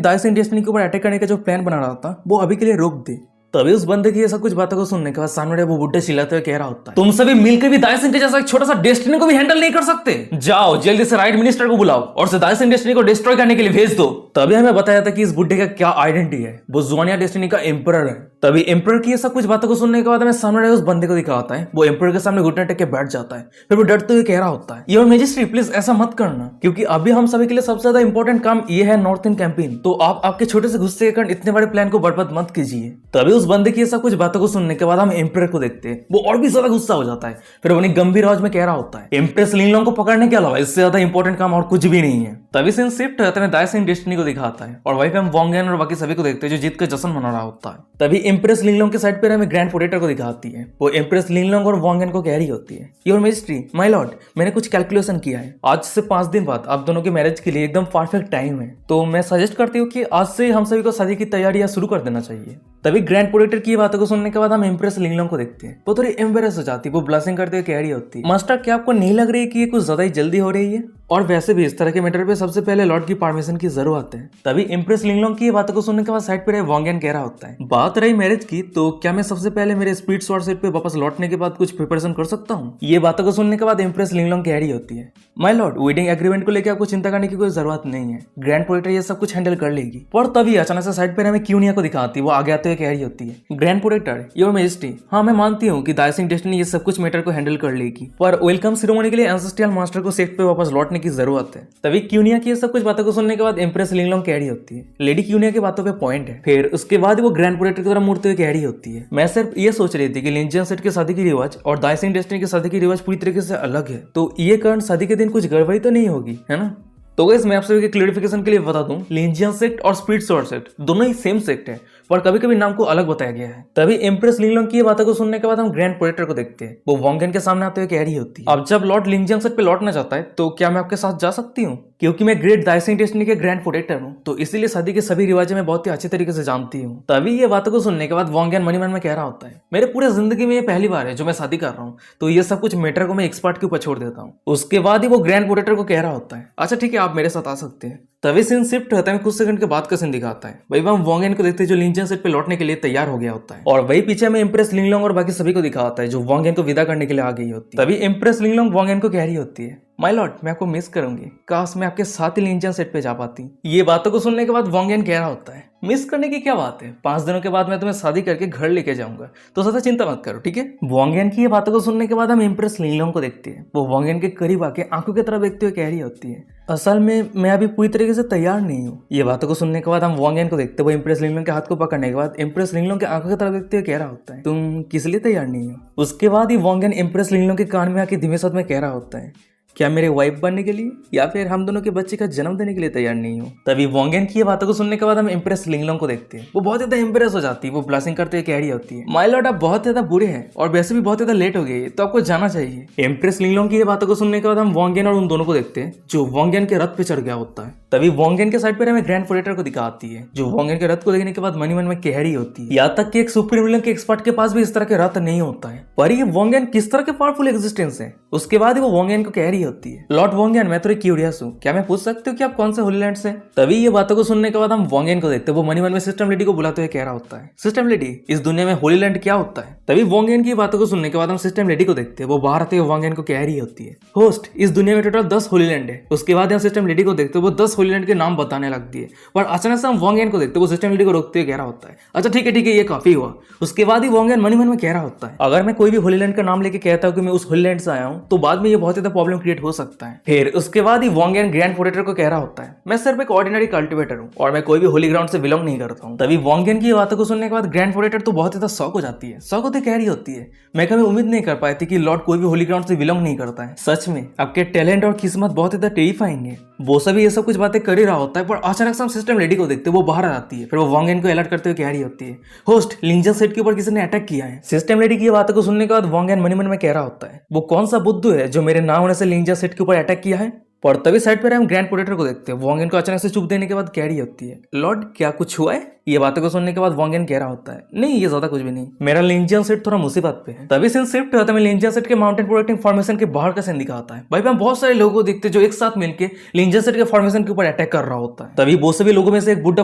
दाइसिंग डेस्टिनी के ऊपर अटैक करने का जो प्लान बना रहा था वो अभी के लिए रोक दे। तभी उस बंदे की ये सब कुछ बातों को सुनने के बाद सामने वो बुड्ढे चिल्लाते हुए कह रहा होता है, तुम सभी मिलकर भी दाइसिंग के जैसा एक छोटा सा डेस्टिनी को भी हैंडल नहीं कर सकते, जाओ जल्दी से राइट मिनिस्टर को बुलाओ और से दाइसिंग डेस्टिनी को डिस्ट्रॉय करने के लिए भेज दो। तभी हमें बताया था कि इस बुड्ढे का क्या आइडेंटिटी है, वो जुआनिया डेस्टिनी का एम्परर है। तभी एम्परर की ये सब कुछ बातों को सुनने के बाद हमें सामने उस बंदे को दिखा होता है, वो एम्परर के सामने घुटने टेक के बैठ जाता है, फिर वो डरते हुए कह रहा होता है, योर मैजेस्टी प्लीज ऐसा मत करना, क्योंकि अभी हम सभी के लिए सबसे ज्यादा इंपॉर्टेंट काम ये है नॉर्थ इन कैंपेन, तो आप आपके छोटे से गुस्से के कारण इतने बड़े प्लान को बर्बाद मत कीजिए। तभी उस बंदे की ये सब कुछ बातों को सुनने के बाद हम एम्परर को देखते हैं, वो और भी ज्यादा गुस्सा हो जाता है, फिर वो गंभीर आवाज में कह रहा होता है, एम्प्रेस लिंगलोंग को पकड़ने के अलावा इससे ज्यादा इंपॉर्टेंट काम और कुछ भी नहीं है। तभी सीन शिफ्ट होता है, दाइसिंग डेस्टिनी को दिखाता है और वहीं पे हम वोंगियन और बाकी सभी को देखते हैं जो जीत का जश्न मना रहा होता है। तभी एम्प्रेस लिंगलोंग के साइड पर हमें ग्रैंड पोटेटर को दिखाती है, वो एम्प्रेस लिंगलोंग और वोंगियन को कह रही होती है, योर मैजेस्टी माय लॉर्ड मैंने कुछ कैलकुलेशन किया है, आज से 5 दिन बाद आप दोनों के मैरिज के लिए एकदम परफेक्ट टाइम है, तो मैं सजेस्ट करती हूँ कि आज से हम सभी को शादी की तैयारियां शुरू कर देना चाहिए। तभी ग्रैंड पोटेटर की बातों को सुनने के बाद हम एम्प्रेस लिंगलोंग को देखते हैं, वो थोड़ी एम्बेरस हो जाती है, वो ब्लशिंग करते हुए कह रही होती है, मास्टर क्या आपको नहीं लग रही है कि ये कुछ ज्यादा ही जल्दी हो रही है, और वैसे भी इस तरह के मैटर पे सबसे पहले लॉर्ड की परमिशन की जरूरत है। तभी एम्प्रेस लिंगलोंग की बातों को सुनने के बाद साइड पे वोंगियन कह रहा होता है, बात रही मैरिज की तो क्या मैं सबसे पहले मेरे स्पीड स्वॉर्ड सेट पे वापस लौटने के बाद कुछ प्रिपरेशन कर सकता हूँ। ये बातों को सुनने के बाद एम्प्रेस लिंगलोंग कह रही होती है, माय लॉर्ड वेडिंग एग्रीमेंट को लेकर आपको चिंता करने की कोई जरूरत नहीं है, ग्रैंड पोटेटर ये सब कुछ हैंडल कर लेगी। और तभी अचानक से साइड पे हमें क्यूनिया को दिखाती है, वो आगे आते हुए कह रही होती है, ग्रैंड पोटेटर योर मैजेस्टी हाँ मैं मानती हूँ कि दाइसिंग डेस्टिनी ये सब कुछ मैटर को हैंडल कर लेगी, पर वेलकम सेरेमनी के लिए एंसेस्ट्रियल मास्टर को सेट पे वापस लौटने की जरूरत है। तभी क्यूनिया की ये सब कुछ बातों को सुनने के बाद एम्प्रेस लिंगलोंग कह रही होती है, लेडी क्यूनिया की बातों पे पॉइंट है। फिर उसके बाद वो ग्रैंड पोटेटर की तरफ मुड़ते हुए कह रही होती है, मैं सिर्फ ये सोच रही थी कि लिंजियन सेट की शादी की रिवाज और दाइसिंग डेस्टिनी की शादी की रिवाज पूरी तरीके से अलग है, तो ये कारण शादी के दिन कुछ गड़बड़ी तो नहीं होगी है ना। तो गाइस मैं आप सभी के क्लैरिफिकेशन के लिए बता दूं, लिंजियन सेक्ट और स्पीड स्वॉर्ड सेक्ट दोनों ही सेम सेक्ट है, पर कभी कभी नाम को अलग बताया गया है। तभी एम्प्रेस लिंगलोंग की बातों को सुनने के बाद हम ग्रैंड पोटेटर को देखते हैं, वो वोंगियन के सामने आते हुए कह रही होती है, अब जब लॉर्ड लिंजियन सेट पे लौटना चाहता है तो क्या मैं आपके साथ जा सकती हूँ, क्योंकि मैं ग्रेट दाइसिंग डेस्टिनी के ग्रैंड पोटेटर हूँ, तो इसीलिए शादी के सभी रिवाजें मैं बहुत ही अच्छे तरीके से जानती हूँ। तभी ये बातों को सुनने के बाद वोंगियन मनी मन में कह रहा होता है, मेरे पूरे जिंदगी में ये पहली बार है जो मैं शादी कर रहा हूँ, तो ये सब कुछ मैटर को मैं एक्सपर्ट के ऊपर छोड़ देता हूँ। उसके बाद ही वो ग्रैंड पोटेटर को कह रहा होता है, अच्छा ठीक है आप मेरे साथ आ सकते हैं। तभी सीन शिफ्ट होता है, कुछ सेकंड के बाद का सीन दिखाता है, वही हम वोंगियन को देखते हैं जो लिंजियन सेट पे लौटने के लिए तैयार हो गया होता है, और वही पीछे में एम्प्रेस लिंगलोंग और बाकी सभी को दिखा होता है जो वोंगियन को विदा करने के लिए आ गई होती है। तभी एम्प्रेस लिंगलोंग वोंगियन को कह रही होती है, माय लॉर्ड मैं आपको मिस करूंगी, काश मैं आपके साथ ही लिंजियन सेट पे जा पाती। ये बातों को सुनने के बाद वोंगियन कह रहा होता है, मिस करने की क्या बात है, 5 दिनों के बाद मैं तुम्हें शादी करके घर लेके जाऊंगा, तो ज्यादा चिंता मत करो ठीक है। वोंगियन की ये बातों को सुनने के बाद हम एम्प्रेस लिंगलोंग को देखते हैं, वो वोंगियन के करीब आके आंखों की तरफ देखते हुए कह रही होती है, असल में मैं अभी पूरी तरीके से तैयार नहीं हूँ। ये बातों को सुनने के बाद हम वोंगियन को देखते हैं, वो एम्प्रेस लिंगलोंग के हाथ को पकड़ने के बाद एम्प्रेस लिंगलोंग के आंखों की तरफ देखते हुए कह रहा होता है, तुम किस लिए तैयार नहीं हो। उसके बाद ही वोंगियन एम्प्रेस लिंगलोंग के कान में आके धीमे साथ में कह रहा होता है, क्या मेरे वाइफ बनने के लिए या फिर हम दोनों के बच्चे का जन्म देने के लिए तैयार नहीं हो। तभी वोंगियन की ये बातों को सुनने के बाद हम एम्प्रेस लिंगलोंग को देखते हैं, वो बहुत ज्यादा एम्प्रेस हो जाती है, वो ब्लशिंग करते हुए कह रही होती है, माय लॉर्ड आप बहुत ज्यादा बुरे हैं और वैसे भी बहुत ज्यादा लेट हो गए, तो आपको जाना चाहिए। एम्प्रेस लिंगलोंग की ये बातों को सुनने के बाद हम वोंगियन और उन दोनों को देखते हैं जो वोंगियन के रथ पे चढ़ गया होता है। तभी वोंगियन के साइड पर हमें ग्रैंड पोटेटर को दिखाती है, जो वोंगियन के रथ को देखने के बाद मनी मन में कह रही होती है, यहाँ तक कि एक सुप्रीम विलन के एक्सपर्ट के पास भी इस तरह के रथ नहीं होता है, पर ये वोंगियन किस तरह के पावरफुल एग्जिस्टेंस है। उसके बाद वो वोंगियन को कह रही होती है, लॉर्ड वोंगियन मैं थोड़ी क्यूरियस हूँ, क्या मैं पूछ सकती हूँ कि आप कौन से होली लैंड से। तभी ये बातों को सुनने के बाद हम वोंगियन को देखते हैं, वो मनी मन में सिस्टम लेडी को बुलाते हुए कह रहा होता है, सिस्टम लेडी इस दुनिया में होली लैंड क्या होता है। तभी वोंगियन की बातों को सुनने के बाद हम सिस्टम लेडी को देखते हैं, वो बाहर आते हुए वोंगियन को कह रही होती है, होस्ट इस दुनिया में टोटल 10 होली लैंड है। उसके बाद हम सिस्टम लेडी को देखते हैं, वो 10 होली लैंड के नाम बताने लगती है, पर अचानक से हम वोंगियन को देखते हैं, वो सिस्टम लेडी को रोकते हुए कह रहा होता है, अच्छा ठीक है ये काफी हुआ। उसके बाद ही वोंगियन मनी मन में कह रहा होता है, अगर मैं कोई भी होली लैंड का नाम लेके कहता हूँ कि मैं उस होली लैंड से आया हूँ तो बाद में ये बहुत ज्यादा प्रॉब्लम क्रिएट हो सकता है। फिर उसके बाद ही वोंगियन ग्रैंड पोटेटर को कह रहा होता है, मैं सिर्फ एक ऑर्डिनरी कल्टिवेटर हूँ और मैं कोई भी होली ग्राउंड से बिलोंग नहीं करता हूँ। तभी वोंगियन की बातों को सुनने के बाद ग्रैंड पोटेटर तो बहुत ज्यादा शॉक हो जाती है, शॉक होते कह रही होती है, मैं कभी उम्मीद नहीं कर पाई थी कि लॉर्ड कोई भी होली ग्राउंड से बिलोंग नहीं करता है, सच में आपके टैलेंट और किस्मत बहुत ज्यादा टेरिफाइंग है। वो सभी ये सब कुछ बातें कर ही रहा होता है, पर अचानक से हम सिस्टम लेडी को देखते हैं, वो बाहर आती है। फिर वो वांग एन को अलर्ट करते हुए कह रही होती है, होस्ट लिंजन सेट के ऊपर किसी ने अटैक किया है। सिस्टम लेडी की ये बातों को सुनने के बाद वांग एन मन में कह रहा होता है, वो कौन सा बुद्धू है जो मेरे ना होने से लिंजन सेट के ऊपर अटैक किया है। पर तभी साइड पर हम ग्रैंड पोटेटर को देखते हैं। वांग एन को अचानक से चुप देने के बाद कह रही होती है, लॉर्ड क्या कुछ हुआ है। ये बातों को सुनने के बाद वांग एन कह रहा होता है, नहीं ये ज्यादा कुछ भी नहीं, मेरा लिंजियन सेट थोड़ा मुसीबत पे है। तभी सीन शिफ्ट होता है लिंजियन सेट के माउंटेन प्रोटेक्टिंग फॉर्मेशन के बाहर का सीन दिखाता है। भाई हम बहुत सारे लोगों को देखते हैं जो एक साथ मिलकर लिंजियन सेट के फॉर्मेशन के ऊपर अटैक कर रहा होता है। तभी वो सभी लोगों में से एक बुड्ढा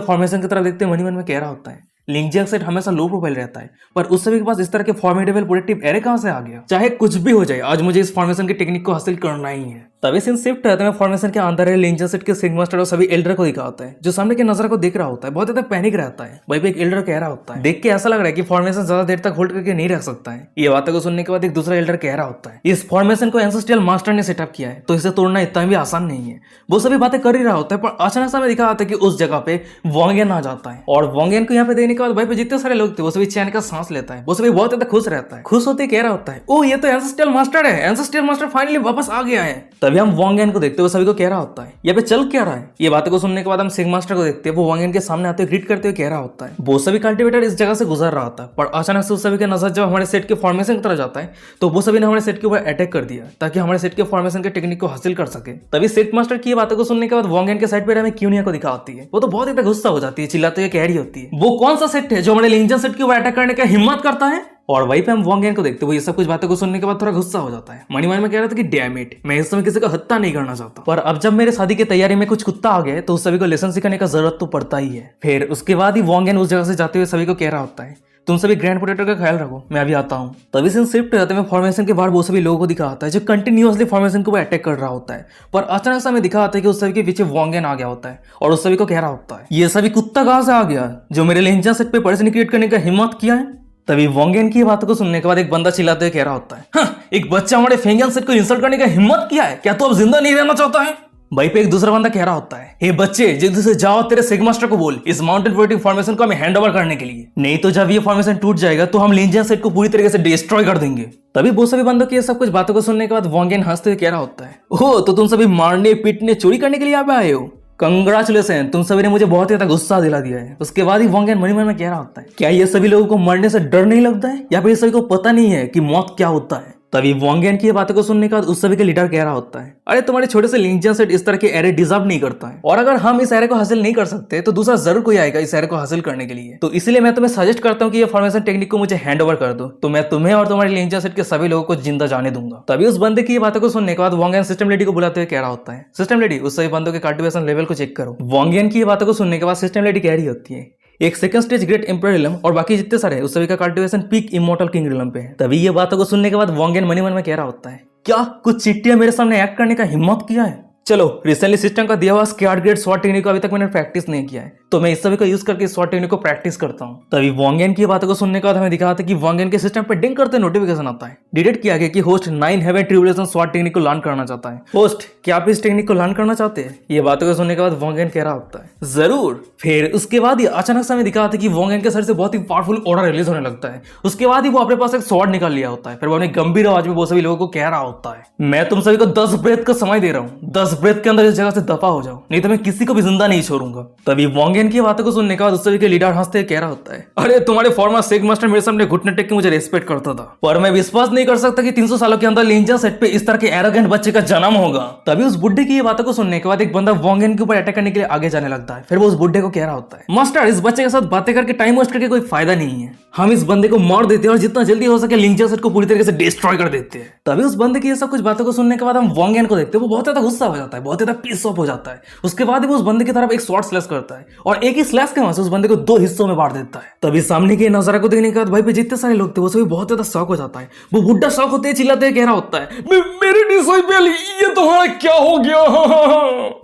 फॉर्मेशन की तरफ देखते मन में कह रहा होता है, लिंजियन सेट हमेशा लो प्रोफाइल रहता है, पर उस सभी के पास इस तरह के फॉर्मेडेबल प्रोटेक्टिव एरे कहां से आ गया। चाहे कुछ भी हो जाए, आज मुझे इस फॉर्मेशन की टेक्निक को हासिल करना ही है। तभी सीन शिफ्ट होता है फॉर्मेशन के अंदर है लिंजियन सेट के सिग्मा मास्टर और सभी एल्डर को दिखाता है, जो सामने के नजर को देख रहा होता है। बहुत ज्यादा पैनिक रहता है। भाई एक एल्डर कह रहा होता है, देख के ऐसा लग रहा है कि फॉर्मेशन ज्यादा देर तक होल्ड करके नहीं रख सकता है। ये बातों को सुनने के बाद एक दूसरा एल्डर कह रहा होता है, इस फॉर्मेशन को एंसेस्ट्रियल मास्टर ने सेटअप किया है, तो इसे तोड़ना इतना भी आसान नहीं है। वो सभी बातें कर ही रहा होता है, पर अचानक से दिखा आता है कि उस जगह पे वांग एन आ जाता है। और वांग एन को यहाँ पे देखने के बाद भाई जितने सारे लोग थे वो सभी चैन का सांस लेता है। वो सभी बहुत ज्यादा खुश रहता है। खुश होते कह रहा होता है, ओह ये तो एंसेस्ट्रियल मास्टर है, एंसेस्ट्रियल मास्टर फाइनली वापस आ गया है। तभी हम वांग एन को देखते हुए सभी को कह रहा होता है, ये पे चल क्या रहा है। ये बातों को सुनने के बाद हम सिग्मा मास्टर को देखते हैं, वो वांग एन के सामने आते हुए ग्रीट करते हुए कह रहा होता है, वो सभी कल्टिवेटर इस जगह से गुजर रहा था, पर अचानक से उस सभी का नजर जब हमारे सेट के फॉर्मेशन की तरफ जाता है, तो वो सभी ने हमारे सेट के ऊपर अटैक कर दिया ताकि हमारे सेट के फॉर्मेशन के टेक्निक को हासिल कर सके। तभी सेट मास्टर की बातों को सुनने के बाद वांग एन के साइड पर हमें क्यूनिया को दिखाती है। वो तो बहुत ही गुस्सा हो जाती है, चिल्लाते हुए कह रही होती है, वो कौन सा सेट है जो हमारे लिंजन सेट के ऊपर अटैक करने का हिम्मत करता है। और वहीं पे हम वांग एन को देखते हुए ये सब कुछ बातों को सुनने के बाद थोड़ा गुस्सा हो जाता है। मन में कह रहा था कि डैम इट, मैं इस समय किसी को हत्या नहीं करना चाहता, पर अब जब मेरे शादी की तैयारी में कुछ कुत्ता आ गए तो उस सभी को लेसन सिखाने का जरूरत तो पड़ता ही है। फिर उसके बाद ही वांग एन उस जगह से जाते हुए सभी को कह रहा होता है, तुम सभी ग्रैंड पोटेटर का ख्याल रखो, मैं अभी आता हूँ। तभी सीन शिफ्ट होते हैं फॉर्मेशन के बाहर वो सभी लोगों को दिखा आता है जो कंटिन्यूअसली फॉर्मेशन को अटैक कर रहा होता है, पर अचानक से हमें दिखा आता है कि उस सभी के पीछे वांग एन आ गया होता है और उस सभी को कह रहा होता है, ये सभी कुत्ता कहां से आ गया जो मेरे लिंजन सेट पे परेशानी क्रिएट करने का हिम्मत किया है। तभी वांग एन की बातों को सुनने के बाद एक बंदा चिल्लाते हुए कह रहा होता है, हाँ, एक बच्चा हमारे फेंगियन सेट को इंसल्ट करने का हिम्मत किया है, क्या तू अब जिंदा नहीं रहना चाहता है। भाई पे एक दूसरा बंदा कह रहा होता है, हे बच्चे जल्दी से जाओ तेरे सिग्मा मास्टर को बोल इस माउंटेन प्रोटेक्टिव फॉर्मेशन को हमें हैंड ओवर करने के लिए, नहीं तो जब ये फॉर्मेशन टूट जाएगा तो हम लिंजियन सेट को पूरी तरीके से डिस्ट्रॉय कर देंगे। तभी वो सभी बंदों की ये सब कुछ बातों को सुनने के बाद वांग एन हंसते हुए कह रहा होता है, ओह तो तुम सभी मारने पीटने चोरी करने के लिए यहाँ पे आए हो, कंग्रेचुलेशन, तुम सभी ने मुझे बहुत ज्यादा गुस्सा दिला दिया है। उसके बाद ही वांग एन मन में कह रहा होता है, क्या ये सभी लोगों को मरने से डर नहीं लगता है, या फिर सभी को पता नहीं है कि मौत क्या होता है। तभी वांग एन की बातों को सुनने के बाद उस सभी के लीडर कह रहा होता है, अरे तुम्हारे छोटे से लिंजियन सेट इस तरह के एरे डिजर्व नहीं करता है, और अगर हम इस एरे को हासिल नहीं कर सकते तो दूसरा जरूर कोई आएगा इस एरे को हासिल करने के लिए, तो इसलिए मैं तुम्हें सजेस्ट करता हूँ कि ये फॉर्मेशन टेक्निक को मुझे हैंड ओवर कर दो, तो मैं तुम्हें और तुम्हारे लिंजियन सेट के सभी लोगों को जिंदा जाने दूंगा। तभी उस बंदे की बातों को सुनने के बाद वांग एन सिस्टम लेडी को बुलाते हुए कह रहा होता है, सिस्टम लेडी उस सभी बंदों के कल्टिवेशन लेवल को चेक करो। वांग एन की बातों को सुनने के बाद सिस्टम लेडी कह रही होती है, एक second stage great emperor realm और बाकी जितने सारे हैं उस सभी का cultivation peak immortal king realm पे है। तभी ये बातों को सुनने के बाद वांग एन मन में कह रहा होता है, क्या कुछ चिट्टियां मेरे सामने एक्ट करने का हिम्मत किया है। चलो रिसेंटली सिस्टम का दिया हुआ स्क्वाड ग्रेड स्वॉट टेक्निक को अभी तक मैंने प्रैक्टिस नहीं किया है, तो मैं इस सभी को यूज करके स्वॉट टेक्निक को प्रैक्टिस करता हूँ। तभी वांग एन की बातों को सुनने के बाद हमें दिखा था कि वांग एन के सिस्टम पे डिंग करते नोटिफिकेशन आता है, डिटेक्ट किया गया कि होस्ट 9 हेवन ट्रिब्यूलेशन स्वॉट टेक्निक को लर्न करना चाहता है। होस्ट क्या आप इस टेक्निक को लर्न करना चाहते हैं। ये बातों को सुनने के बाद वांग एन कह रहा होता है, जरूर। फिर उसके बाद ही अचानक से हमें दिखा था कि वांग एन के सर से बहुत ही पावरफुल ऑर्डर रिलीज होने लगता है। उसके बाद ही वो अपने पास एक स्वॉर्ड निकाल लिया होता है। फिर वो अपने गंभीर आवाज में वो सभी लोगों को कह रहा होता है, मैं तुम सभी को 10 ब्रेथ का समय दे रहा हूँ, 10 ब्रेथ के अंदर इस जगह से दफा हो जाओ, नहीं तो मैं किसी को भी जिंदा नहीं छोड़ूंगा। तभी वांग एन की बातों को सुनने के बाद उस सभी के लीडर हंसते कह रहा होता है, अरे तुम्हारे फॉर्मर सिग्मा मास्टर मेरे सामने घुटने टेक के मुझे रेस्पेक्ट करता था, पर मैं विश्वास नहीं कर सकता कि 300 सालों के अंदर लिंजियन सेट पे इस तरह के एरोगेंट बच्चे का जन्म होगा। तभी उस बुड्ढे की ये बातों को सुनने के बाद एक बंदा वांग एन के ऊपर अटैक करने के लिए आगे जाने लगता है। फिर वो उस बुड्ढे को कह रहा होता है, मास्टर इस बच्चे के साथ बातें करके टाइम वेस्ट करके कोई फायदा नहीं है, हम इस बंदे को मार देते हैं और जितना जल्दी हो सके लिंजियन सेट को पूरी तरीके से डिस्ट्रॉय कर देते हैं। तभी उस बंदे की ये सब कुछ बातों को सुनने के बाद हम वांग एन को देखते हैं, वो बहुत ज्यादा गुस्सा हो जाता है, बहुत ज्यादा पीस ऑफ हो जाता है। उसके बाद वो उस बंदे की तरफ एक शॉर्ट स्लैश करता है और एक ही स्लैश के वहां से उस बंदे को 2 हिस्सों में बांट देता है। तभी सामने के नजारा को देखने के बाद भाई पे जितने सारे लोग थे वो सभी बहुत ज्यादा शॉक हो जाता है। वो बुड्ढा शॉक होते चिल्लाते कह रहा होता है, मेरे डिसाइपल ये तुम्हारा क्या हो गया।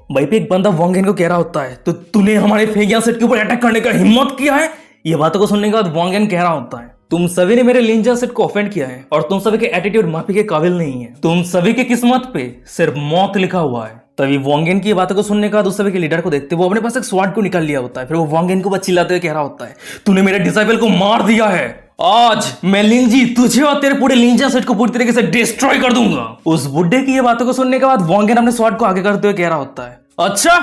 भाई पे एक बंदा वांग एन को कह रहा होता है, तो तूने हमारे फेंगियन सेट के ऊपर अटैक करने का हिम्मत किया है। ये बातों को सुनने के बाद वांग एन कह रहा होता है, तुम सभी ने मेरे लिंजियन सेट को ऑफेंड किया है और तुम सभी के एटीट्यूड माफी के काबिल नहीं है, तुम सभी की किस्मत पे सिर्फ मौत लिखा हुआ है। तभी वांग एन की बातों को सुनने के बाद उस सभी के लीडर को देखते वो अपने पास एक स्वॉर्ड को निकाल लिया होता है। फिर वो वांग एन को बस चिल्लाते हुए कह रहा होता है, तूने मेरे डिसाइपल को मार दिया है, आज मैं लिंजी तुझे और तेरे पूरे लिंजियन सेट को पूरी तरीके से डिस्ट्रॉय कर दूंगा। उस बुड्ढे की ये बातों को सुनने के बाद वांग एन अपने स्वॉर्ड को आगे करते हुए कह रहा होता है, अच्छा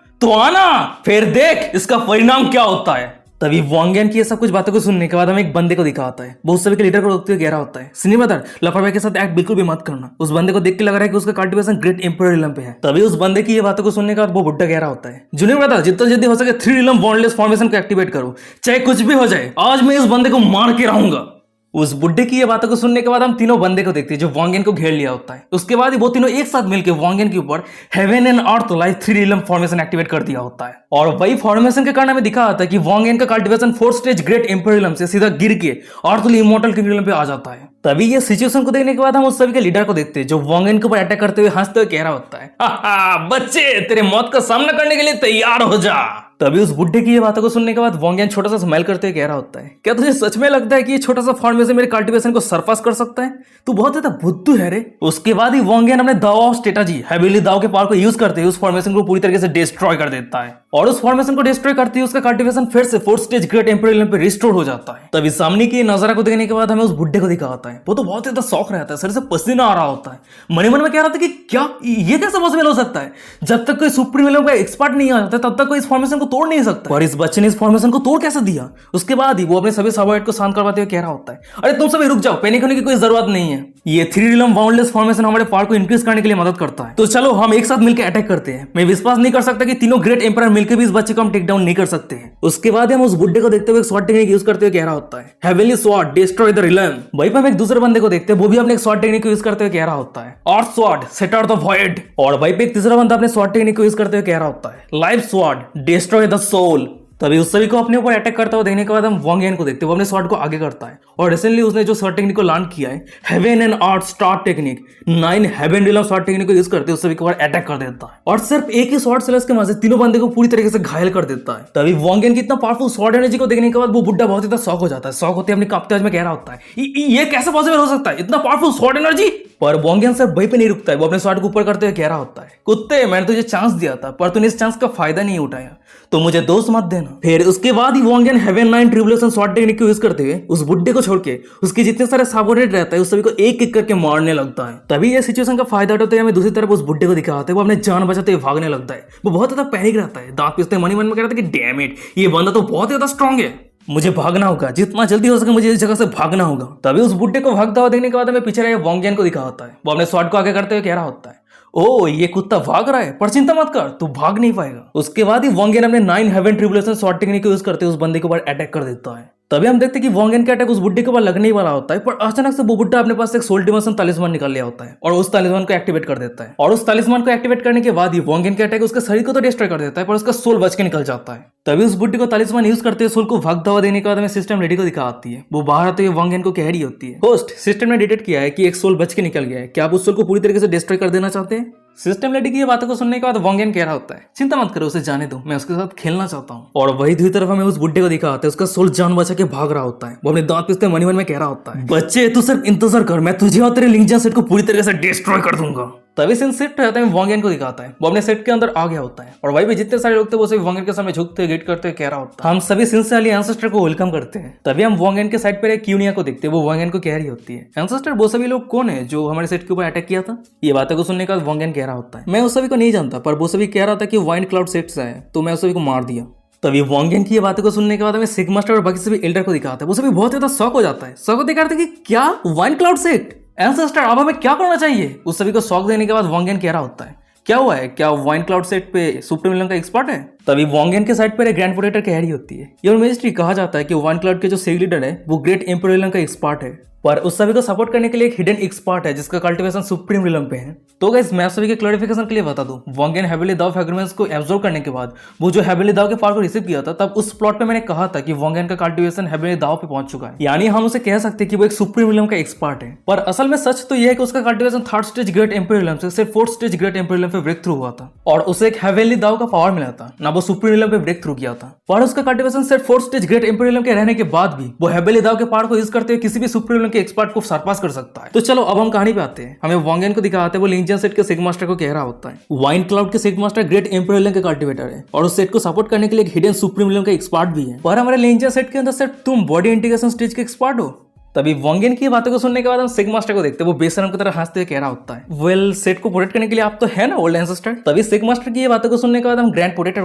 तो आना फिर देख इसका परिणाम क्या होता है। तभी वांगेन की ये सब कुछ बातों को सुनने के बाद हमें एक बंदे को दिखाता है, वो उस सभी के लीडर को रोकते हुए कह रहा होता है, सीनियर ब्रदर लापरवाही के साथ एक्ट बिल्कुल भी मत करना। उस बंदे को देख के लग रहा है कि उसका कल्टीवेशन ग्रेट एम्पायर रिलम पे है। तभी उस बंदे की ये बातों को सुनने के बाद वो बुड्ढा कह रहा होता है, जूनियर ब्रदर जितना जल्दी हो सके 3 रिलम बॉन्डलेस फॉर्मेशन को एक्टिवेट करो, चाहे कुछ भी हो जाए, आज मैं इस बंदे को मार के रहूंगा। उस बुड्ढे की ये बातों को सुनने के बाद हम तीनों बंदे को देखते हैं जो वांगेन को घेर लिया होता है। उसके बाद वो तीनों एक साथ मिलकर वांगेन के ऊपर haven and earth life 3 realm formation activate कर दिया होता है। और वही फॉर्मेशन के कारण हमें दिखा होता है कि वांगेन का cultivation 4th stage great empire realm से सीधा गिर के अर्थली इमॉर्टल किंग रिलम पे आ जाता है। तभी ये सिचुएशन को देखने के बाद हम उस सभी के लीडर को देखते हैं जो वांगेन के ऊपर अटैक करते हुए हंसते हुए कह रहा होता है, बच्चे तेरे मौत का सामना करने के लिए तैयार हो जा। तभी उस बुड्ढे की ये बातों को सुनने के बाद वांगेन छोटा सा स्माइल करते हुए कह रहा होता है, क्या तुझे सच में लगता है कि ये छोटा सा फॉर्मेशन मेरे कल्टीवेशन को सरपास कर सकता है? तू बहुत ज्यादा बुद्धू है रे। उसके बाद ही वांगेन अपने दाव ऑफ स्ट्रेटजी हेवीली दाव के पावर को यूज करते हुए उस फॉर्मेशन को पूरी तरीके से डिस्ट्रॉय कर देता है। और उस फॉर्मेशन को डिस्ट्रॉय करते हुए उसका कल्टीवेशन फिर से 4th stage great empire realm पे रिस्टोर हो जाता है। तभी सामने की नजारा को देखने के बाद हमें उस बुड्ढे को दिखा होता है, वो तो बहुत ज्यादा शौक रहता है, सर से पसीना आ रहा होता है। मन मन में कह रहा था कि क्या ये कैसे पॉसिबल हो सकता है? जब तक कोई सुप्रीम लेवल का एक्सपर्ट नहीं आ जाता तब तक कोई इस फॉर्मेशन को तोड़ नहीं सकता, और इस बच्चे ने इस फॉर्मेशन को तोड़ कैसे दिया? उसके बाद ही वो अपने सभी सबॉर्डिनेट को शांत करवाते हुए कह रहा होता है, अरे तुम सभी रुक जाओ, पैनिक होने की कोई जरूरत नहीं है। ये 3 रिलम बाउंडलेस फॉर्मेशन हमारे पावर को इंक्रीज करने के लिए मदद करता है, तो चलो हम एक साथ मिलकर अटैक करते हैं। मैं विश्वास नहीं कर सकता कि तीनों ग्रेट एम्पायर मिलकर भी इस बच्चे को हम टेक डाउन नहीं कर सकते हैं। उसके बाद हम उस बुड्ढे को देखते हुए एक स्वॉर्ड टेक्निक यूज करते हुए कह रहा होता है, heavenly sword destroy the realm. वहीं पर हम एक दूसरे बंदे को देखते हैं, वो भी अपने एक स्वॉर्ड टेक्निक को यूज करते हुए कह रहा होता है, earth sword set out the void. और वहीं पे एक तीसरा बंदा अपने स्वॉर्ड टेक्निक को यूज करते हुए कह रहा होता है, life sword destroy the soul. तभी उस सभी को अपने ऊपर अटैक करता हुआ देखने के बाद हम वांगेन को देखते हैं, वो अपने स्वॉर्ड को आगे करता है और रिसेंटली उसने जो स्वॉर्ड टेक्निक को लर्न किया है heaven and earth star technique 9 heaven realm sword technique को यूज करते उस सभी के ऊपर अटैक कर देता है और सिर्फ एक ही स्वॉर्ड सेलर्स के मजे तीनों बंदे को पूरी तरीके से घायल कर देता है। तभी वांगेन की इतना पावरफुल स्वॉर्ड एनर्जी को देखने के बाद वो बुड्ढा बहुत ज्यादा शॉक हो जाता है। शॉक होते अपने कांपते आवाज में कह रहा होता है, ये कैसे पॉसिबल हो सकता है, इतना पावरफुल स्वॉर्ड एनर्जी? पर वांगेन सिर्फ वहीं पे नहीं रुकता है, वो अपने स्वॉर्ड को ऊपर करते हुए कह रहा होता है, कुत्ते मैंने तुझे चांस दिया था पर तूने इस चांस का फायदा नहीं उठाया, तो मुझे दोष मत देना। फिर उसके बाद ही वांगेन हेवन 9 ट्रिब्यूलेशन स्वॉर्ड टेक्निक को यूज करते हुए उस बुड्ढे को छोड़ के उसके जितने सारे सबऑर्डिनेट रहता है उस सभी को एक एक करके मारने लगता है। तभी ये सिचुएशन का फायदा उठाते हुए हमें दूसरी तरफ उस बुड्ढे को दिखाते हैं, वो अपने जान बचाते हुए भागने लगता है। वो बहुत ज्यादा पैनिक रहता है, दांत पीसते मन में कह रहा था कि डैम इट, ये बंदा तो बहुत ज्यादा स्ट्रांग है, मुझे भागना होगा, जितना जल्दी हो सके मुझे इस जगह से भागना होगा। तभी उस बुड्ढे को भागता हुआ देखने के बाद हमें पीछे रहे वांगेन को दिखा होता है, वो अपने स्वॉर्ड को आगे करते हुए कह रहा होता है, ओ ये कुत्ता भाग रहा है पर चिंता मत कर, तू भाग नहीं पाएगा। उसके बाद ही वांगेन अपने 9 हेवन ट्रिब्यूलेशन स्वॉर्ड टेक्निक को यूज करते उस बंदे के ऊपर अटैक कर देता है। तभी हम देखते हैं कि वांगेन का अटैक उस बुड्ढे के ऊपर लगने ही वाला होता है, पर अचानक से वो बुड्ढा अपने पास एक सोल डिमेंशन तालिस्मान निकाल लिया होता है और उस तालिस्मान को एक्टिवेट कर देता है। और उस तालिस्मान को एक्टिवेट करने के बाद ही वांगेन का अटैक उसके शरीर को तो डिस्ट्रॉय कर देता है पर उसका सोल बच के निकल जाता है। तभी उस बुड्ढे को तालिस्मान यूज करते हुए सोल को भागता हुआ देने के बाद हमें सिस्टम रेडी को दिखा आती है, वो बाहर आते हुए वांगेन को कह रही होती है, होस्ट सिस्टम ने डिटेक्ट किया है कि एक सोल बच के निकल गया है, क्या आप उस सोल को पूरी तरीके से डिस्ट्रॉय कर देना चाहते हैं? सिस्टम लेडी की ये बातों को सुनने के बाद वांगेन कह रहा होता है, चिंता मत करो, उसे जाने दो, मैं उसके साथ खेलना चाहता हूँ। और वही दूसरी तरफ हमें उस बुड्ढे को दिखा होता है, उसका सोल जान बचा के भाग रहा होता है, वो अपने दांत पीसते मन में कह रहा होता है, बच्चे तू सिर्फ इंतजार कर, मैं तुझे और तेरे लिंक्जन सेट को पूरी तरीके से डिस्ट्रॉय कर दूंगा। तभी सीन शिफ्ट रहता है, वांगेन को दिखाता है, वो अपने सेट के अंदर आ गया होता है और वही भी जितने सारे लोग थे वो सभी वांगेन के सामने झुकते गेट करते कह रहा होता है, हम सभी सिंसियरली एंसेस्टर को वेलकम करते हैं। तभी हम वांगेन के साइड पर एक क्यूनिया को देखते हैं, वो वांगेन को कह रही होती है, एंसेस्टर वो सभी लोग कौन है जो हमारे सेट के ऊपर अटैक किया था? ये बातों को सुनने के बाद वांगेन कह रहा होता है, मैं उस सभी को नहीं जानता पर वो सभी कह रहा था कि वाइंड क्लाउड सेट से है तो मैं उस सभी को मार दिया। तभी वांगेन की ये बातों को सुनने के बाद हमें सिग मास्टर और बाकी सभी एल्डर को दिखाता है, वो सभी बहुत ज्यादा शॉक हो जाता है, शॉक होते कहते कि क्या वाइंड क्लाउड सेट एंसेस्टर, अब हमें क्या करना चाहिए? उस सभी को शॉक देने के बाद वांगेन कह रहा होता है, क्या हुआ है, क्या वाइंड क्लाउड सेट पे सुप्रीम विलन का एक्सपर्ट है? तभी वांगेन के साइड पर एक ग्रैंड पोटेटर कह रही होती है, योर मैजेस्टी कहा जाता है कि वाइंड क्लाउड के जो सेग लीडर है वो ग्रेट एम्पायर विलन का एक्सपर्ट है, पर उस सभी को सपोर्ट करने के लिए एक हिडन एक्सपर्ट है जिसका कल्टीवेशन सुप्रीम रिलम पे है। तो गाइस मैं सभी के क्लैरिफिकेशन के लिए बता दूं, वांगेन हेवनली दाव फ्रेगमेंट्स को एब्जॉर्ब करने के बाद वो जो हेवनली दाव के पावर को रिसीव किया था तब उस प्लॉट पे मैंने कहा था कि वांगेन का कल्टीवेशन हेवनली दाव पे पहुंच चुका है, यानी हम उसे कह सकते हैं कि वो एक सुप्रीम रिलम का एक्सपर्ट है। पर असल में सच तो यह है कि उसका cultivation 3rd stage great empire realm से सिर्फ 4th stage great empire realm पे ब्रेक थ्रू हुआ था और उसे एक हेवनली दाव का पावर मिला था, ना वो सुप्रीम रिलम पे ब्रेक थ्रू किया था। पर उसका कल्टीवेशन सिर्फ 4th stage great empire realm के रहने के बाद भी वो हेवनली दाव के पावर को यूज करते हुए किसी भी सुप्रीम रिलम के एक्सपर्ट को सरपास कर सकता है। तो चलो अब हम कहानी पे आते हैं, हमें वांगेन को दिखाते हैं, वो लिंजियन सेट के सिग मास्टर को कह रहा होता है, वाइंड क्लाउड के सिग मास्टर ग्रेट एम्पायर विलन का कल्टीवेटर है और उस सेट को सपोर्ट करने के लिए एक हिडन सुप्रीम विलन का एक्सपर्ट भी है, पर हमारे लिंजियन सेट के अंदर सिर्फ तुम बॉडी इंटीग्रेशन स्टेज के एक्सपर्ट हो, तभी वोंगियन की बातों को सुनने के बाद हम सिग मास्टर को देखते हैं, वो बेशरम की तरह हंसते हुए कह रहा होता है, वेल सेट को प्रोटेक्ट करने के लिए आप तो है ना ओल्ड एंसेस्टर। तभी सिग मास्टर की ये बातों को सुनने के बाद हम ग्रैंड प्रोटेक्टर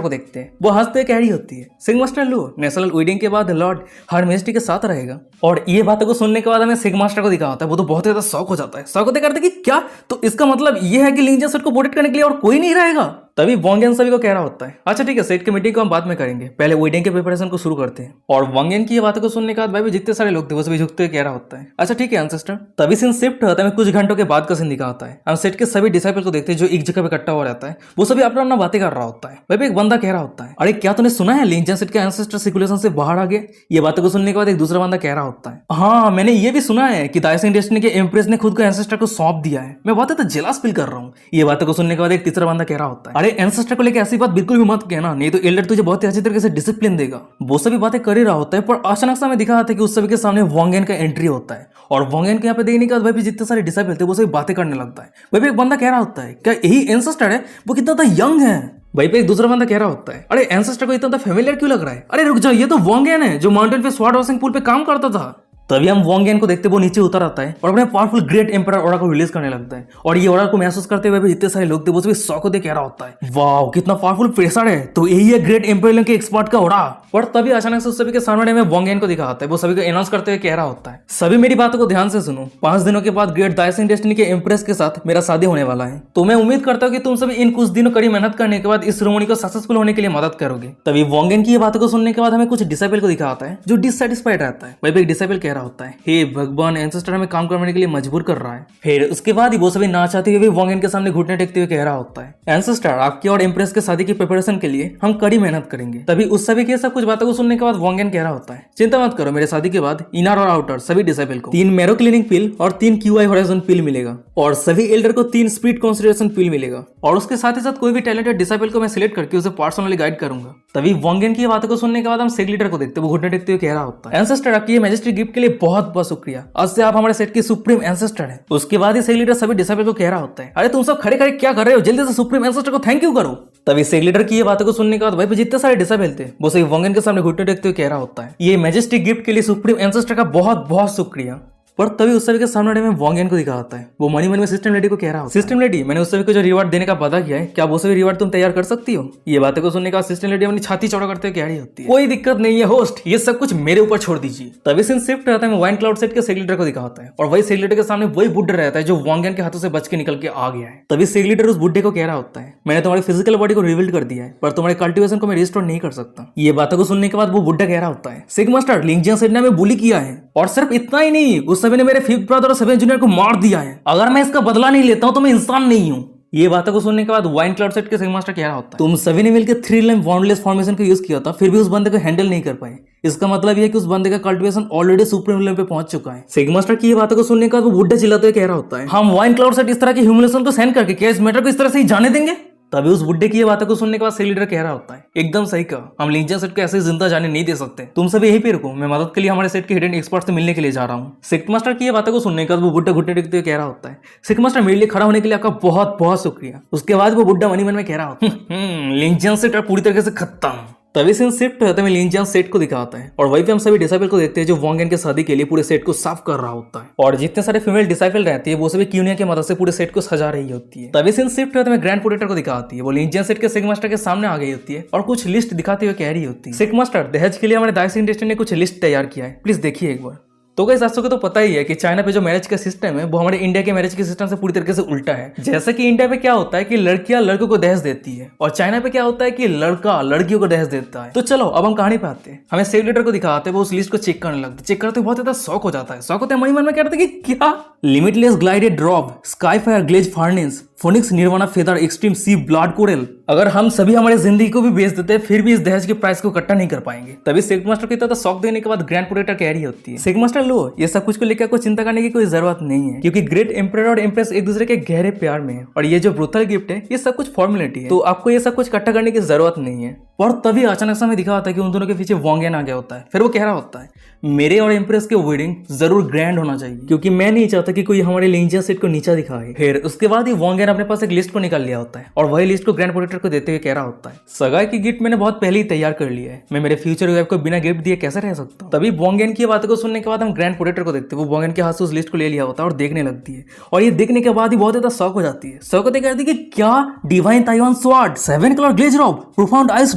को देखते हैं, वो हंसते हुए कह रही होती है, सिग मास्टर लू नेशनल वेडिंग के बाद लॉर्ड हर मेजेस्टी के साथ रहेगा। और ये बातों को सुनने के बाद हमें सिग मास्टर को दिखा होता है, वो तो बहुत ज्यादा शौक हो जाता है, शौक होते करते कि क्या, तो इसका मतलब ये है कि लिंजियन सेट को प्रोटेक्ट करने के लिए और कोई नहीं रहेगा। तभी वोंगियन सभी को कह रहा होता है, अच्छा ठीक है सेट की मीटिंग को हम बाद में करेंगे, पहले वेडिंग के प्रिपरेशन को शुरू करते हैं। और वोंगियन की ये बातों को सुनने के बाद भाई जितने सारे लोग थे वो सभी झुकते हुए कह रहा होता है, अच्छा ठीक है एंसेस्टर। तभी सीन शिफ्ट होता है, कुछ घंटों के बाद का सीन दिखा होता है, हम सेट के सभी डिसाइपल को देखते हैं जो एक जगह पे इकट्ठा हो रहता है, वो सभी अपना अपना बातें कर रहा होता है। वही एक बंदा कह रहा होता है, अरे क्या तूने सुना है लिंजियन सेट का एंसेस्टर सर्कुलेशन से बाहर आ गया। ये बातों को सुनने के बाद एक दूसरा बंदा कह रहा होता है, हाँ मैंने ये भी सुना है कि दाइसिंग डेस्टिनी के एम्प्रेस ने खुद को एंसेस्टर को सौंप दिया है, मैं बहुत ज्यादा जेलस फील कर रहा हूँ। ये बातों को सुनने के बाद एक तीसरा बंदा कह रहा होता है, अरे एंसेस्टर को लेकर ऐसी बात बिल्कुल भी मत कहना, नहीं तो एल्डर तुझे बहुत ही अच्छी तरीके से डिसिप्लिन देगा। वो सभी बातें कर ही रहा होता है, पर अचानक से हमें दिखा था कि उस सभी के सामने वोंगियन का एंट्री होता है, और वोंगियन के यहाँ पे देखने के बाद भाई जितने सारे डिसाइपल थे वो सभी बातें करने लगता है। वही एक बंदा कह रहा होता है, क्या यही एंसेस्टर है, वो कितना था यंग है। वहीं पे एक दूसरा बंदा कह रहा होता है, अरे एंसेस्टर को इतना फेमिलियर क्यों लग रहा है, अरे रुक जा ये तो वोंगियन है जो माउंटेन पे स्वॉर्ड वॉशिंग पूल पे काम करता था। तभी हम वोंगियन को देखते वो नीचे उतर आता है और अपने पावरफुल ग्रेट एम्परर ऑरा को रिलीज करने लगता है। और ये ऑरा को महसूस करते हुए भी जितने सारे लोग थे वो सभी शौक होते कह रहा होता है, वाह कितना पावरफुल प्रेशर है, तो यही है ग्रेट एम्परर के एक्सपर्ट का ऑरा। और तभी अचानक से उस सभी के सामने में वोंगियन को दिखा आता है, वो सभी को अनाउंस करते हुए कह रहा होता है, सभी मेरी बातों को ध्यान से सुनो, 5 दिनों के बाद ग्रेट दाइसिंग डेस्टिनी के एम्प्रेस के साथ मेरा शादी होने वाला है, तो मैं उम्मीद करता हूँ कि तुम सभी इन कुछ दिनों कड़ी मेहनत करने के बाद इस सेरेमनी को सक्सेसफुल होने के लिए मदद करोगे। तभी वोंगियन की ये बातों को सुनने के बाद हमें कुछ डिसाइपल को दिखा आता है जो डिससैटिस्फाइड रहता है। वही एक डिसाइपल कह रहा होता है, हे भगवान एंसेस्टर हमें काम करने के लिए मजबूर कर रहा है। फिर उसके बाद ही वो सभी ना चाहते हुए भी वोंगियन के सामने घुटने टेकते हुए कह रहा होता है, एंसेस्टर आपकी और एम्प्रेस के शादी की प्रिपरेशन के लिए हम कड़ी मेहनत करेंगे। तभी उस सभी के सब कुछ बातों को सुनने के बाद वोंगियन कह रहा होता है, चिंता मत करो, मेरे शादी के बाद इनर और आउटर सभी डिसाइपल को 3 मैरो क्लीनिंग पिल और 3 QI होराइजन पिल मिलेगा, और सभी एल्डर को 3 स्पीड कंसिडरेशन पिल मिलेगा, और उसके साथ ही साथ कोई भी टैलेंटेड डिसाइपल को मैं सिलेक्ट करके उसे पर्सनली गाइड करूंगा। तभी वोंगियन की बातों को सुनने के बाद हम सेग लीडर को देखते वो घुटने टेकते हुए कह रहा होता है, एंसेस्टर आपकी ये मैजेस्टी गिफ्ट के लिए बहुत बहुत शुक्रिया, आज से आप हमारे सेट के सुप्रीम एंसेस्टर हैं। उसके बाद ही सेग लीडर सभी डिसाइपल को कह रहा होता है, अरे तुम सब खड़े खड़े क्या कर रहे हो, जल्दी से सुप्रीम एंसेस्टर को थैंक यू करो। तभी सेग लीडर की ये बातों को सुनने के बाद वहीं पे जितने सारे डिसाइपल थे वो सही वोंगियन के सामने घुटने टेकते हुए कह रहा होता है, ये मैजेस्टिक गिफ्ट के लिए सुप्रीम एंसेस्टर का बहुत बहुत शुक्रिया। पर तभी उस सभी के सामने में वोंगियन को दिखा आता है, वो मनी मन में सिस्टम लेडी को कह रहा हो, सिस्टम लेडी मैंने उस सभी को जो रिवार्ड देने का वादा किया है, क्या वो सभी रिवार्ड तुम तैयार कर सकती हो। ये बातें को सुनने का सिस्टम लेडी अपनी छाती चौड़ा करते हुए कह रही होती है, कोई दिक्कत नहीं है होस्ट, ये सब कुछ मेरे ऊपर छोड़ दीजिए। तभी सीन शिफ्ट रहता है, वाइन क्लाउड सेट के सेग लीडर को दिखा होता है, और वही सेग लीडर के सामने वही बुड्ढा रहता है जो वोंगियन के हाथों से बच के निकल के आ गया है। तभी सेग लीडर उस बुड्ढे को कह रहा होता है, मैंने तुम्हारी फिजिकल बॉडी को रिबिल्ड कर दिया है, पर तुम्हारे कल्टिवेशन को मैं रिस्टोर नहीं कर सकता। ये बातों को सुनने के बाद वो बुड्ढा कह रहा होता है, सिग मास्टर लिंजियन सेट ने हमें बुली किया है, और सिर्फ इतना ही नहीं उस सभी ने मेरे 5th ब्रदर और 7th जूनियर को मार दिया है, अगर मैं इसका बदला नहीं लेता हूं तो मैं इंसान नहीं हूं। ये बातों को सुनने के बाद वाइन क्लाउड सेट के सिग मास्टर कह रहा होता है, तुम सभी ने मिलकर 3 लाइन बॉन्डलेस फॉर्मेशन को यूज किया था, फिर भी उस बंदे को हैंडल नहीं कर पाए, इसका मतलब यह है कि उस बंदे का कल्टिवेशन ऑलरेडी सुप्रीम लेवल पे पहुंच चुका है। सिग मास्टर की ये बातों को सुनने के बाद वो बुड्ढा चिल्लाते हुए कह रहा होता है, हम वाइन क्लाउड सेट इस तरह की ह्यूमिलेशन को सहन करके क्या इस मैटर को इस तरह से ही जाने देंगे। तभी उस बुड्ढे की ये बातों को सुनने के बाद सेग लीडर कह रहा होता है, एकदम सही कहा, हम लिंजियन सेट को ऐसे ही जिंदा जाने नहीं दे सकते, तुम सभी यहीं पे रुको, मैं मदद के लिए हमारे सेट के हिडन एक्सपर्ट से मिलने के लिए जा रहा हूँ। सिग मास्टर की ये बातों को सुनने के बाद वो बुड्ढा घुटने टेकते हुए कह रहा होता है, सिग मास्टर मेरे लिए खड़ा होने के लिए आपका बहुत बहुत शुक्रिया। उसके बाद वो बुड्ढा मनी मन में कह रहा होता है, लिंजियन सेट पूरी तरीके से खत्म। तभी सीन शिफ्ट होता है, लिंजियन सेट को दिखाता है, और वहीं पे हम सभी डिसाइपल को देखते हैं जो वोंगियन के शादी के लिए पूरे सेट को साफ कर रहा होता है, और जितने सारे फीमेल डिसाइपल रहती है वो सभी क्यूनिया की मदद से पूरे सेट को सजा रही होती है। तभी सीन शिफ्ट होता है, ग्रैंड प्रोटेक्टर को दिखाती है, वो लिंजियन सेट के सिग मास्टर के सामने आ गई होती है और कुछ लिस्ट दिखाते हुए कह रही होती है, सिग मास्टर दहेज के लिए हमारे दाइसिंग डेस्टिनी ने कुछ लिस्ट तैयार किया है, प्लीज देखिए एक बार। तो गाइस आप सबको तो पता ही है कि चाइना पे जो मैरिज का सिस्टम है वो हमारे इंडिया के मैरिज के सिस्टम से पूरी तरीके से उल्टा है। जैसे कि इंडिया पे क्या होता है कि लड़कियां लड़कों को दहेज देती है, और चाइना पे क्या होता है कि लड़का लड़कियों को दहेज देता है। तो चलो अब हम कहानी पे आते हैं, हमें सेग लीडर को दिखाते हैं, वो उस लिस्ट को चेक करने लगते, चेक करते बहुत ज्यादा शौक हो जाता है, शौक होता है मनी मन में कहते हैं कि क्या limitless glided drop sky fire glaze furnace phoenix nirvana feather extreme sea blood coral, अगर हम सभी हमारे जिंदगी को भी बेच देते हैं फिर भी इस दहेज के प्राइस को इकट्ठा नहीं कर पाएंगे। तभी सिग मास्टर की तरह शौक देने के बाद ग्रैंड प्रोटेक्टर कह रही होती है, सिग मास्टर लो ये सब कुछ को लेकर कोई चिंता करने की कोई जरूरत नहीं है, क्योंकि ग्रेट एम्परर और एम्प्रेस एक दूसरे के गहरे प्यार में है, और ये जो ब्रूथल गिफ्ट है ये सब कुछ फॉर्मेलिटी है, तो आपको ये सब कुछ इकट्ठा करने की जरूरत नहीं है। और तभी अचानक से हमें दिखा होता है कि उन दोनों के पीछे वोंगियन आ गया होता है। फिर वो कह रहा होता है मेरे और एम्प्रेस के वेडिंग जरूर ग्रैंड होना चाहिए, क्योंकि मैं नहीं चाहता कि कोई हमारे लेंजिया सेट को नीचा दिखाए। फिर उसके बाद ही वोंगियन अपने पास एक लिस्ट को निकाल लिया होता है और वही लिस्ट को ग्रैंड प्रोटेक्टर को देते हुए कह रहा होता है सगाई की गिफ्ट मैंने बहुत पहले ही तैयार कर लिया है, मैं मेरे फ्यूचर वाइफ को बिना गिफ्ट दिए कैसे रह सकता हूँ। तभी वोंगियन की बातों को सुनने के बाद हम ग्रैंड प्रोटेक्टर को देखते हैं। वो वोंगियन के हाथ से उस लिस्ट को ले लिया होता है और देखने लगती है, और ये देखने के बाद ही बहुत ज्यादा शॉक हो जाती है। शॉक होते कहती है कि क्या divine Taiwan sword, 7 colour glaze robe, profound ice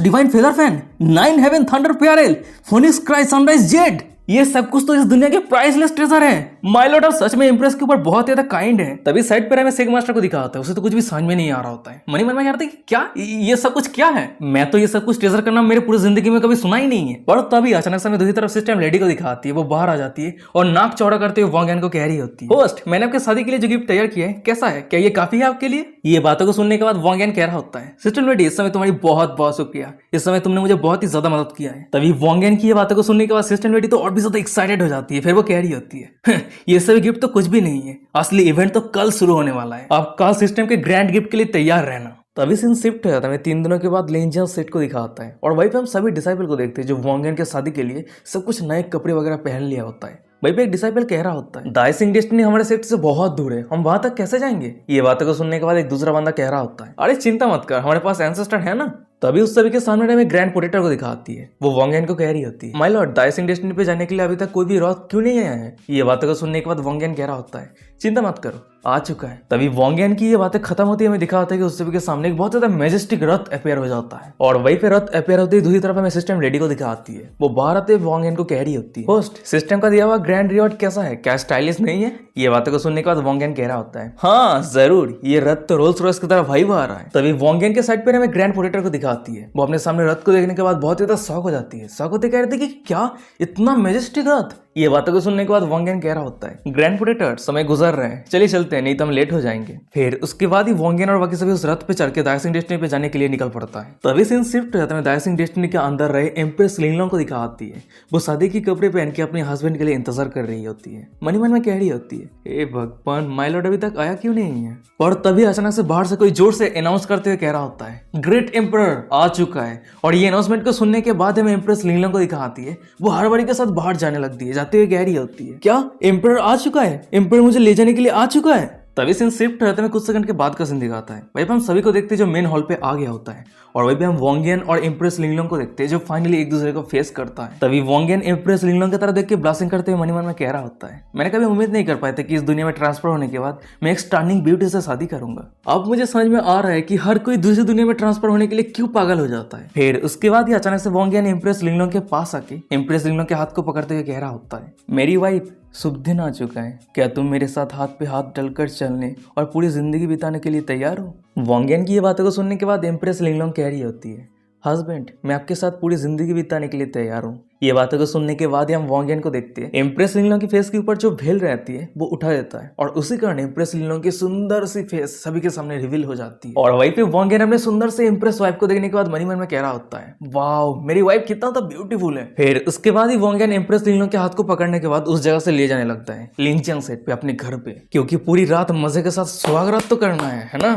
divine feather fan, 9 heaven thunder प्यारेल, फोनिक्स क्राई सनराइज जेड, ये सब कुछ तो इस दुनिया के प्राइसलेस ट्रेजर है। माय लॉर्ड, आप सच में इम्प्रेस के ऊपर बहुत ज्यादा काइंड है। तभी साइड पर हमें सेग मास्टर को दिखा होता है, उसे तो कुछ भी समझ में नहीं आ रहा होता है। मनी मन में कहता है कि क्या ये सब कुछ क्या है, मैं तो ये सब कुछ ट्रेजर करना मेरे पूरी जिंदगी में कभी सुना ही नहीं है। पर तभी अचानक से हमें दूसरी तरफ सिस्टम लेडी को दिखाती है, वो बाहर आ जाती है और नाक चौड़ा करते हुए वोंगियन को कह रही होती है होस्ट, मैंने आपके शादी के लिए जो गिफ्ट तैयार किया है कैसा है, क्या ये काफी है आपके लिए। ये बातों को सुनने के बाद वोंगियन कह रहा होता है सिस्टम लेडी, इस समय तुम्हारी बहुत बहुत शुक्रिया, इस समय तुमने मुझे बहुत ही ज्यादा मदद किया है। तभी वोंगियन की ये बातों को सुनने के बाद सिस्टम लेडी तो और भी ज्यादा एक्साइटेड हो जाती है। फिर वो कह रही होती है ये सभी गिफ्ट तो कुछ भी नहीं है, असली इवेंट तो कल शुरू होने वाला है, आप कल सिस्टम के ग्रैंड गिफ्ट के लिए तैयार रहना। तभी सीन शिफ्ट हो जाता है, 3 दिनों के बाद लेंजिया सेट को दिखाता है और वहीं पे हम सभी डिसाइपल को देखते हैं जो वोंगियन के शादी के लिए सब कुछ नए कपड़े वगैरह पहन लिया होता है। वहीं पे एक डिसाइपल कह रहा होता है दाइसिंग डेस्टिनी हमारे सेट से बहुत दूर है, हम वहां तक कैसे जाएंगे। ये बातों को सुनने के बाद एक दूसरा बंदा कह रहा होता है अरे चिंता मत कर, हमारे पास एंसेस्टर है ना। तभी उस सभी के सामने हमें ग्रैंड प्रोटेक्टर को दिखाती है, वो वोंगियन को कह रही होती है माय लॉर्ड, दाइसिंग डेस्टिनी पे जाने के लिए अभी तक कोई भी रॉथ क्यों नहीं आया है। ये बातों को सुनने के बाद वोंगियन कह रहा होता है चिंता मत करो, आ चुका है। तभी वोंगियन की ये बातें खत्म होती है, हमें दिखा होता है कि उस सभी के सामने एक बहुत ज्यादा मैजेस्टिक रथ अपेयर हो जाता है और वहीं पे रथ अपेयर होती है दूसरी तरफ हमें सिस्टम लेडी को दिखाती है, वो बाहर आते वोंगियन को कह रही होती है होस्ट, सिस्टम का दिया हुआ ग्रैंड रिवॉर्ड कैसा है, क्या स्टाइलिश नहीं है। ये बातों को सुनने के बाद वोंगियन कह रहा होता है हाँ जरूर, ये रथ तो रोल्स रॉयस की तरह भाई आ रहा है। तभी वोंगियन के साइड पर हमें ग्रैंड प्रोटेक्टर को दिखाती है, वो अपने सामने रथ को देखने के बाद बहुत ज्यादा शॉक हो जाती है। शॉक होते कह रहे थे कि क्या इतना मैजेस्टिक रथ। ये बातों को सुनने के बाद वोंगियन कह रहा होता है ग्रैंड प्रोटेक्टर समय गुजर रहे हैं, चलिए चलते हैं नहीं तो हम लेट हो जाएंगे। फिर उसके बाद ही वोंगियन और बाकी सभी उस रथ पे चढ़ के दाइसिंग डेस्टिनी पे जाने के लिए निकल पड़ता है। तभी सीन शिफ्ट हो जाता है, दाइसिंग डेस्टिनी के अंदर रहे एम्प्रेस लिंगलोंग को दिखाती है, वो शादी के कपड़े पहन के अपने हस्बैंड के लिए इंतजार कर रही होती है। मनी मन में कह रही होती है हे भगवान, माय लॉर्ड अभी तक आया क्यों नहीं है। और तभी अचानक से बाहर से कोई जोर से अनाउंस करते हुए कह रहा होता है ग्रेट एम्परर आ चुका है। और ये अनाउंसमेंट को सुनने के बाद हमें एम्प्रेस लिंगलोंग को दिखाती है, वो हड़बड़ी के साथ बाहर जाने लगती है, जाते हुए कह रही होती है क्या एम्परर आ चुका है, एम्परर मुझे ले जाने के लिए आ चुका है। तभी सीन शिफ्ट रहते में कुछ सेकंड के बाद का सीन दिखाता है, वहीं पे हम सभी को देखते हैं जो मेन हॉल पे आ गया होता है और वहीं पे हम वोंगियन और एम्प्रेस लिंगलोंग को देखते हैं जो फाइनली एक दूसरे को फेस करता है। तभी वोंगियन एम्प्रेस लिंगलोंग की तरफ देख के ब्लास्टिंग करते हुए मनी मन में कह रहा होता है मैंने कभी उम्मीद नहीं कर पाया था कि इस दुनिया में ट्रांसफर होने के बाद मैं एक स्टनिंग ब्यूटी से शादी करूंगा। अब मुझे समझ में आ रहा है कि हर कोई दूसरी दुनिया में ट्रांसफर होने के लिए क्यों पागल हो जाता है। फिर उसके बाद ही अचानक से वोंगियन एम्प्रेस लिंगलोंग के पास आके एम्प्रेस लिंगलोंग के हाथ को पकड़ते हुए कह रहा होता है मेरी वाइफ शुभ दिन आ चुका है, क्या तुम मेरे साथ हाथ पे हाथ डलकर चलने और पूरी जिंदगी बिताने के लिए तैयार हो। वोंगियन की ये बातों को सुनने के बाद एम्प्रेस लिंगलोंग कह रही होती है हस्बैंड मैं आपके साथ पूरी जिंदगी बिताने के लिए तैयार हूँ। ये बातों को सुनने के बाद ही हम वोंगियन को देखते हैं, एम्प्रेस लिंगलोंग की फेस के ऊपर जो भेल रहती है वो उठा देता है और उसी कारण एम्प्रेस लिंगलोंग की सुंदर सी फेस सभी के सामने रिवील हो जाती है। और वहीं पे वोंगियन अपने सुंदर से एम्प्रेस वाइफ को देखने के बाद मनी मन में कह रहा होता है वाओ मेरी वाइफ कितना तो ब्यूटीफुल है। फिर उसके बाद ही वोंगियन एम्प्रेस लिंगलोंग के हाथ को पकड़ने के बाद उस जगह से ले जाने लगता है लिंजियांग सेट पे अपने घर पे, क्योंकि पूरी रात मजे के साथ स्वागत तो करना है ना।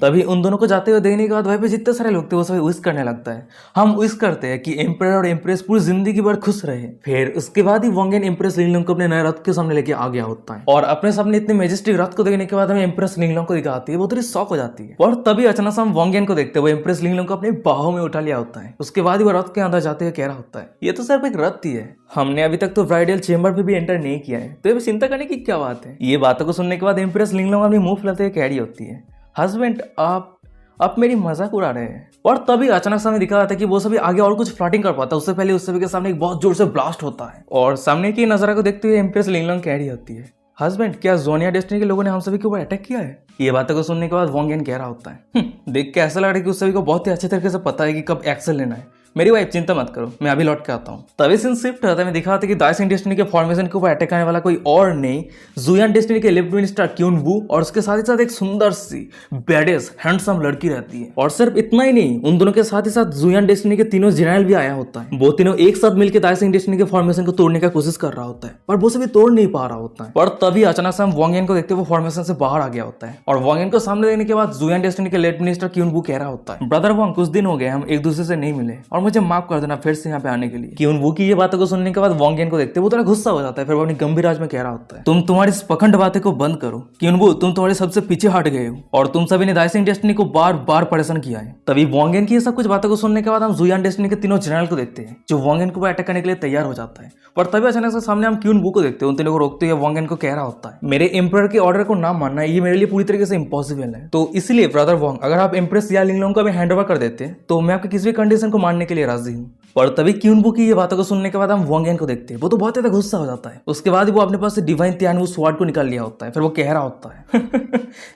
तभी उन दोनों को जाते हुए देखने के बाद वहीं पे जितने सारे लोग थे वो सभी विश करने लगता है, हम विश करते हैं कि एम्परर और एम्प्रेस पूरी जिंदगी भर खुश रहे। फिर उसके बाद ही वोंगियन एम्प्रेस लिंगलोंग को अपने नए रथ के सामने लेके आ गया होता है और अपने सामने इतने मैजेस्टिक रथ को देखने के बाद हमें एम्प्रेस लिंगलोंग को दिखाती है, वो थोड़ी शॉक हो जाती है। और तभी अचानक से हम वोंगियन को देखते हुए एम्प्रेस लिंगलोंग को अपने बाहों में उठा लिया होता है। उसके बाद ही वो रथ के अंदर जाते हुए कह रहा होता है ये तो सिर्फ एक रथ ही है, हमने अभी तक तो ब्राइडल चेंबर पे भी एंटर नहीं किया है, तो ये चिंता करने की क्या बात है। ये बातों को सुनने के बाद एम्प्रेस लिंगलोंग अपनी मुंह फुलाते हुए कह रही होती है हस्बैंड आप मेरी मजाक उड़ा रहे हैं। और तभी अचानक से हमें दिखा जाता है कि वो सभी आगे और कुछ फ्लर्टिंग कर पाता है, उससे पहले उस सभी के सामने एक बहुत जोर से ब्लास्ट होता है और सामने की नजारा को देखते हुए एम्प्रेस लिंगलोंग कह रही होती है हस्बैंड क्या जोनिया डेस्टिनी के लोगों ने हम सभी के ऊपर अटैक किया है। ये बातों को सुनने के बाद वोंगियन कह रहा होता है देख के ऐसा लग रहा है कि उस सभी को बहुत ही अच्छे तरीके से पता है कि कब एक्शन लेना है, मेरी वाइफ चिंता मत करो, मैं अभी लौट के आता हूँ। तभी सीन शिफ्ट होता है, दिखाते कि दाइसिंग डेस्टिनी के फॉर्मेशन के ऊपर अटैक आने वाला कोई और नहीं, जुयान डेस्टिनी के लेफ्ट मिनिस्टर क्यून वू और उसके साथ ही साथ एक सुंदर सी बैडेस हैंडसम लड़की रहती है। और सिर्फ इतना ही नहीं, उन दोनों के साथ ही साथ जुयान डेस्टिनी के तीनों जनरल भी आया होता है। वो तीनों एक साथ मिलकर दाइसिंग डेस्टिनी के फॉर्मेशन को तोड़ने का कोशिश कर रहा होता है, पर वो सभी तोड़ नहीं पा रहा होता है। पर तभी अचानक से हम वांग यन को देखते हुए फॉर्मेशन से बाहर आ गया होता है और वांग यन को सामने देखने के बाद जुयान डेस्टिनी के लेफ्ट मिनिस्टर क्यून वू कह रहा होता है, ब्रदर वांग, कुछ दिन हो गए हम एक दूसरे से नहीं मिले और मुझे माफ कर देना फिर से यहाँ पे आने के लिए। क्यून वू की ये बातों को सुनने के बाद वांग यन को देखते वो थोड़ा गुस्सा हो जाता है, फिर वो अपनी गंभीर आवाज में कह रहा होता है, तुम तुम्हारी इस पखंड बातें को बंद करो क्यून वू, तुम तुम्हारे सबसे पीछे हट गए हो और तुम सभी ने दाइसिंग डेस्टिनी को बार बार परेशान किया है। तभी वांग यन की ये सब कुछ बातों को सुनने के बाद हम जुयान डेस्टिनी के तीनों जनरल को देखते हैं जो वांग यन को अटैक करने के लिए तैयार हो जाता है। पर तभी अचानक से सामने हम क्यून वू को देखते हैं, उन तीनों को रोकते हुए वांग यन को कह रहा होता है, मेरे एम्परर के ऑर्डर को ना मानना ये मेरे लिए पूरी तरीके से इम्पॉसिबल है, तो इसलिए ब्रदर वांग, अगर आप एम्प्रेस या लिंगलोंग को अभी हैंड ओवर कर देते हैं तो मैं आपकी किसी भी कंडीशन को मानने के लिए राजी हूँ। पर तभी क्यून वू की ये बातों को सुनने के बाद हम वांग यन को देखते हैं, वो तो बहुत ज्यादा गुस्सा हो जाता है। उसके बाद वो अपने पास से डिवाइन तियानवू स्वॉर्ड को निकाल लिया होता है, फिर वो कह रहा होता है